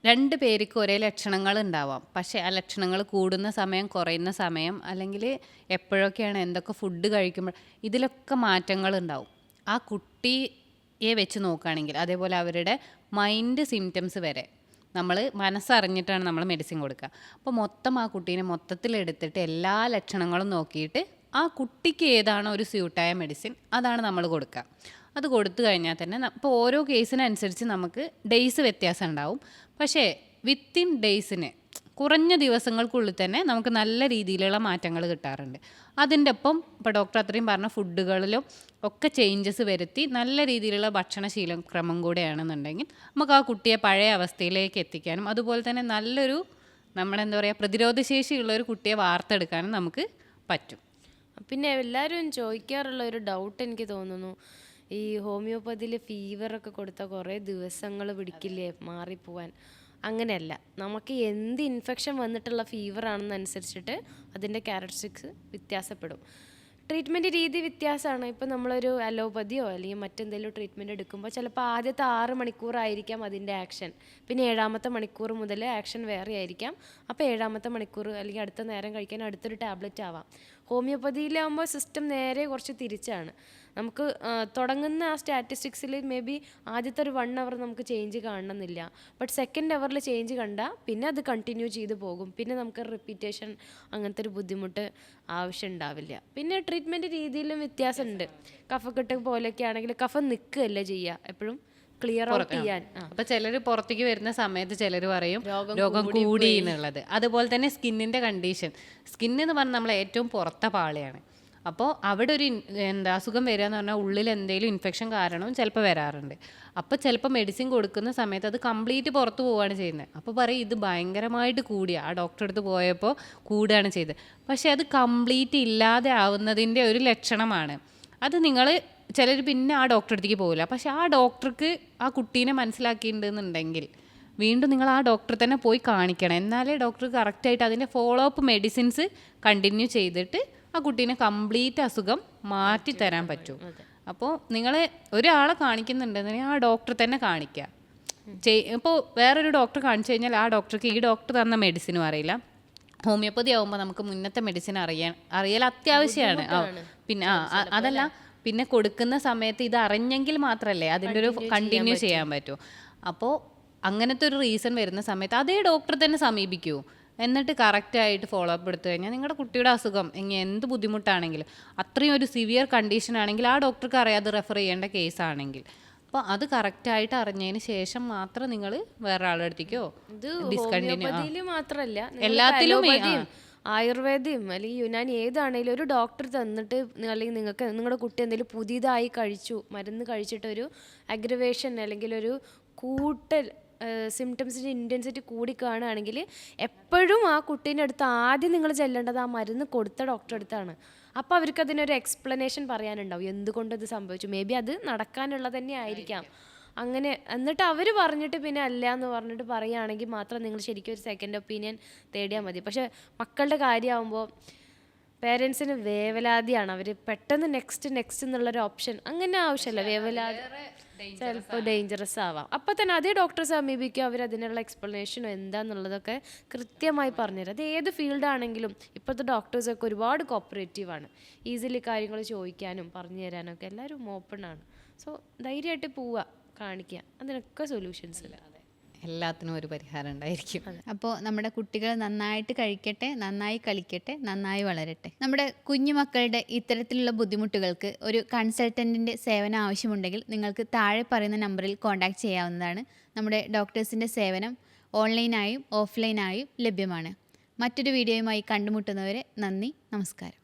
2 പേർക്ക് ഒരേ ലക്ഷണങ്ങൾ ഉണ്ടാവാം. പക്ഷേ ആ ലക്ഷണങ്ങൾ കൂടുന്ന സമയം, കുറയുന്ന സമയം, അല്ലെങ്കിൽ എപ്പോഴൊക്കെയാണ് എന്തൊക്കെ ഫുഡ് കഴിക്കുമ്പോൾ, ഇതിലൊക്കെ മാറ്റങ്ങൾ ഉണ്ടാവും. ആ കുട്ടിയെ വെച്ച് നോക്കുകയാണെങ്കിൽ, അതേപോലെ അവരുടെ മൈൻഡ് സിംറ്റംസ് വരെ നമ്മൾ മനസ്സറിഞ്ഞിട്ടാണ് നമ്മൾ മെഡിസിൻ കൊടുക്കുക. അപ്പോൾ മൊത്തം ആ കുട്ടീനെ മൊത്തത്തിലെടുത്തിട്ട് എല്ലാ ലക്ഷണങ്ങളും നോക്കിയിട്ട് ആ കുട്ടിക്ക് ഏതാണോ ഒരു സ്യൂട്ടായ മെഡിസിൻ അതാണ് നമ്മൾ കൊടുക്കുക. അത് കൊടുത്തു കഴിഞ്ഞാൽ തന്നെ ഇപ്പോൾ ഓരോ കേസിനനുസരിച്ച് നമുക്ക് ഡേയ്സ് വ്യത്യാസം ഉണ്ടാവും. പക്ഷേ വിത്തിൻ ഡേയ്സിന് കുറഞ്ഞ ദിവസങ്ങൾക്കുള്ളിൽ തന്നെ നമുക്ക് നല്ല രീതിയിലുള്ള മാറ്റങ്ങൾ കിട്ടാറുണ്ട്. അതിൻ്റെ ഒപ്പം ഇപ്പോൾ ഡോക്ടർ അത്രയും പറഞ്ഞ ഫുഡുകളിലും ഒക്കെ ചേഞ്ചസ് വരുത്തി നല്ല രീതിയിലുള്ള ഭക്ഷണശീലം ക്രമം കൂടെയാണെന്നുണ്ടെങ്കിൽ നമുക്ക് ആ കുട്ടിയെ പഴയ അവസ്ഥയിലേക്ക് എത്തിക്കാനും അതുപോലെ തന്നെ നല്ലൊരു നമ്മുടെ എന്താ പറയുക പ്രതിരോധശേഷിയുള്ള ഒരു കുട്ടിയെ വാർത്തെടുക്കാനും നമുക്ക് പറ്റും. പിന്നെ എല്ലാവരും ചോദിക്കാറുള്ള ഒരു ഡൗട്ട് എനിക്ക് തോന്നുന്നു, ഈ ഹോമിയോപ്പതിയിൽ ഫീവറൊക്കെ കൊടുത്താൽ കുറേ ദിവസങ്ങൾ പിടിക്കില്ലേ മാറിപ്പോവാൻ? അങ്ങനെയല്ല, നമുക്ക് എന്ത് ഇൻഫെക്ഷൻ വന്നിട്ടുള്ള ഫീവർ ആണെന്നനുസരിച്ചിട്ട് അതിൻ്റെ ക്യാരക്ടറിസ്റ്റിക്സ് വ്യത്യാസപ്പെടും. ട്രീറ്റ്മെൻറ്റ് രീതി വ്യത്യാസമാണ്. ഇപ്പോൾ നമ്മളൊരു അലോപ്പതിയോ അല്ലെങ്കിൽ മറ്റെന്തെങ്കിലും ട്രീറ്റ്മെൻറ്റ് എടുക്കുമ്പോൾ ചിലപ്പോൾ ആദ്യത്തെ 6 മണിക്കൂറായിരിക്കാം അതിൻ്റെ ആക്ഷൻ, പിന്നെ 7ാമത്തെ മണിക്കൂർ മുതൽ ആക്ഷൻ വേറെ ആയിരിക്കാം. അപ്പോൾ 7ാമത്തെ മണിക്കൂർ അല്ലെങ്കിൽ അടുത്ത നേരം കഴിക്കാൻ അടുത്തൊരു ടാബ്ലറ്റ് ആവാം. ഹോമിയോപ്പതിയിലാകുമ്പോൾ സിസ്റ്റം നേരെ കുറച്ച് തിരിച്ചാണ്. നമുക്ക് തുടങ്ങുന്ന ആ സ്റ്റാറ്റിസ്റ്റിക്സിൽ മേ ബി ആദ്യത്തെ ഒരു 1 അവർ നമുക്ക് ചേഞ്ച് കാണണമെന്നില്ല, ബട്ട് സെക്കൻഡ് അവറിൽ ചേഞ്ച് കണ്ടാൽ പിന്നെ അത് കണ്ടിന്യൂ ചെയ്ത് പോകും. പിന്നെ നമുക്ക് റിപ്പീറ്റേഷൻ അങ്ങനത്തെ ഒരു ബുദ്ധിമുട്ട് ആവശ്യം ഉണ്ടാവില്ല. പിന്നെ ട്രീറ്റ്മെൻറ്റ് രീതിയിലും വ്യത്യാസമുണ്ട്. കഫക്കെട്ട് പോലെയൊക്കെ ആണെങ്കിൽ കഫം നിൽക്കുകയല്ല ചെയ്യുക, എപ്പോഴും ക്ലിയർ ഔട്ട് ചെയ്യാൻ. അപ്പൊ ചിലർ പുറത്തേക്ക് വരുന്ന സമയത്ത് ചിലർ പറയും രോഗം കൂടി എന്നുള്ളത്. അതുപോലെ തന്നെ സ്കിന്നിന്റെ കണ്ടീഷൻ, സ്കിൻ എന്ന് പറഞ്ഞാൽ നമ്മളെ ഏറ്റവും പുറത്തെ പാളിയാണ്. അപ്പോൾ അവിടെ ഒരു അസുഖം വരിക എന്ന് പറഞ്ഞാൽ ഉള്ളിൽ എന്തെങ്കിലും ഇൻഫെക്ഷൻ കാരണവും ചിലപ്പോൾ വരാറുണ്ട്. അപ്പോൾ ചിലപ്പോൾ മെഡിസിൻ കൊടുക്കുന്ന സമയത്ത് അത് കംപ്ലീറ്റ് പുറത്ത് പോവുകയാണ് ചെയ്യുന്നത്. അപ്പോൾ പറയും ഇത് ഭയങ്കരമായിട്ട് കൂടിയ, ആ ഡോക്ടറെ അടുത്ത് പോയപ്പോൾ കൂടുകയാണ് ചെയ്തത്. പക്ഷേ അത് കംപ്ലീറ്റ് ഇല്ലാതെ ആവുന്നതിൻ്റെ ഒരു ലക്ഷണമാണ് അത്. നിങ്ങൾ ചിലർ പിന്നെ ആ ഡോക്ടറെ അടുത്തേക്ക് പോകില്ല, പക്ഷെ ആ ഡോക്ടർക്ക് ആ കുട്ടീനെ മനസ്സിലാക്കിയിട്ടുണ്ടെന്നുണ്ടെങ്കിൽ വീണ്ടും നിങ്ങൾ ആ ഡോക്ടറെ തന്നെ പോയി കാണിക്കണം. എന്നാലേ ഡോക്ടർ കറക്റ്റായിട്ട് അതിൻ്റെ ഫോളോ അപ്പ് മെഡിസിൻസ് കണ്ടിന്യൂ ചെയ്തിട്ട് ആ കുട്ടീനെ കംപ്ലീറ്റ് അസുഖം മാറ്റി തരാൻ പറ്റും. അപ്പോൾ നിങ്ങൾ ഒരാളെ കാണിക്കുന്നുണ്ടെന്നുണ്ടെങ്കിൽ ആ ഡോക്ടറെ തന്നെ കാണിക്കുക. ഇപ്പോൾ വേറൊരു ഡോക്ടറെ കാണിച്ചു കഴിഞ്ഞാൽ ആ ഡോക്ടർക്ക് ഈ ഡോക്ടർ തന്ന മെഡിസിനും അറിയില്ല. ഹോമിയോപ്പതി ആകുമ്പോൾ നമുക്ക് മുന്നത്തെ മെഡിസിൻ അറിയൽ അത്യാവശ്യമാണ്. പിന്നെ അതല്ല, പിന്നെ കൊടുക്കുന്ന സമയത്ത് ഇത് അറിഞ്ഞെങ്കിൽ മാത്രമല്ലേ അതിൻ്റെ ഒരു കണ്ടിന്യൂ ചെയ്യാൻ പറ്റൂ. അപ്പോൾ അങ്ങനത്തെ ഒരു റീസൺ വരുന്ന സമയത്ത് അതേ ഡോക്ടറെ തന്നെ സമീപിക്കൂ. എന്നിട്ട് കറക്റ്റായിട്ട് ഫോളോ അപ്പ് എടുത്തു കഴിഞ്ഞാൽ നിങ്ങളുടെ കുട്ടിയുടെ അസുഖം ഇനി എന്ത് ബുദ്ധിമുട്ടാണെങ്കിലും, അത്രയും ഒരു സിവിയർ കണ്ടീഷൻ ആണെങ്കിൽ ആ ഡോക്ടർക്ക് അറിയാതെ റെഫർ ചെയ്യേണ്ട കേസാണെങ്കിൽ, അപ്പോൾ അത് കറക്റ്റായിട്ട് അറിഞ്ഞതിന് ശേഷം മാത്രം നിങ്ങൾ വേറെ ആളുടെ അടുത്തേക്കോ ഡിസ്കണ്ടിന്യൂ മാത്രമല്ല, എല്ലാത്തിലും ആയുർവേദയും അല്ലെങ്കിൽ യുനാനി ഏതാണെങ്കിലും ഒരു ഡോക്ടർ തന്നിട്ട് അല്ലെങ്കിൽ നിങ്ങൾക്ക് നിങ്ങളുടെ കുട്ടി എന്തെങ്കിലും പുതിയതായി മരുന്ന് കഴിച്ചിട്ടൊരു അഗ്രവേഷൻ അല്ലെങ്കിൽ ഒരു കൂട്ടൽ സിംറ്റംസിൻ്റെ ഇൻറ്റൻസിറ്റി കൂടി കാണുകയാണെങ്കിൽ എപ്പോഴും ആ കുട്ടീൻ്റെ അടുത്ത് ആദ്യം നിങ്ങൾ ചെല്ലേണ്ടത് ആ മരുന്ന് കൊടുത്ത ഡോക്ടറെ അടുത്താണ്. അപ്പോൾ അവർക്ക് അതിനൊരു എക്സ്പ്ലനേഷൻ പറയാനുണ്ടാവും എന്തുകൊണ്ട് ഇത് സംഭവിച്ചു. മേ ബി അത് നടക്കാനുള്ളത് തന്നെ ആയിരിക്കാം. അങ്ങനെ എന്നിട്ട് അവർ പറഞ്ഞിട്ട് പിന്നെ അല്ല എന്ന് പറഞ്ഞിട്ട് പറയുകയാണെങ്കിൽ മാത്രം നിങ്ങൾ ശരിക്കും ഒരു സെക്കൻഡ് ഒപ്പീനിയൻ തേടിയാൽ മതി. പക്ഷേ മക്കളുടെ കാര്യമാകുമ്പോൾ പേരൻസിന് വേവലാതിയാണ്. അവർ പെട്ടെന്ന് നെക്സ്റ്റ് എന്നുള്ളൊരു ഓപ്ഷൻ അങ്ങനെ ആവശ്യമില്ല. വേവലാതി ചിലപ്പോൾ ഡേഞ്ചറസ് ആവാം. അപ്പോൾ തന്നെ അതേ ഡോക്ടറെ സമീപിക്കുക, അവർ അതിനുള്ള എക്സ്പ്ലനേഷനോ എന്താണെന്നുള്ളതൊക്കെ കൃത്യമായി പറഞ്ഞുതരും. അത് ഏത് ഫീൽഡാണെങ്കിലും ഇപ്പോഴത്തെ ഡോക്ടേഴ്സൊക്കെ ഒരുപാട് കോപ്പറേറ്റീവാണ്. ഈസിലി കാര്യങ്ങൾ ചോദിക്കാനും പറഞ്ഞു തരാനും ഒക്കെ എല്ലാവരും ഓപ്പൺ ആണ്. സോ ധൈര്യമായിട്ട് പോവുക, കാണിക്കുക, അതിനൊക്കെ സൊല്യൂഷൻസ് ഇല്ല. എല്ലാത്തിനും ഒരു പരിഹാരം ഉണ്ടായിരിക്കും. അപ്പോൾ നമ്മുടെ കുട്ടികൾ നന്നായിട്ട് കഴിക്കട്ടെ, നന്നായി കളിക്കട്ടെ, നന്നായി വളരട്ടെ. നമ്മുടെ കുഞ്ഞുമക്കളുടെ ഇത്തരത്തിലുള്ള ബുദ്ധിമുട്ടുകൾക്ക് ഒരു കൺസൾട്ടൻറ്റിൻ്റെ സേവനം ആവശ്യമുണ്ടെങ്കിൽ നിങ്ങൾക്ക് താഴെ പറയുന്ന നമ്പറിൽ കോൺടാക്റ്റ് ചെയ്യാവുന്നതാണ്. നമ്മുടെ ഡോക്ടേഴ്സിൻ്റെ സേവനം ഓൺലൈനായും ഓഫ്ലൈനായും ലഭ്യമാണ്. മറ്റൊരു വീഡിയോയുമായി കണ്ടുമുട്ടുന്നവരെ നന്ദി, നമസ്കാരം.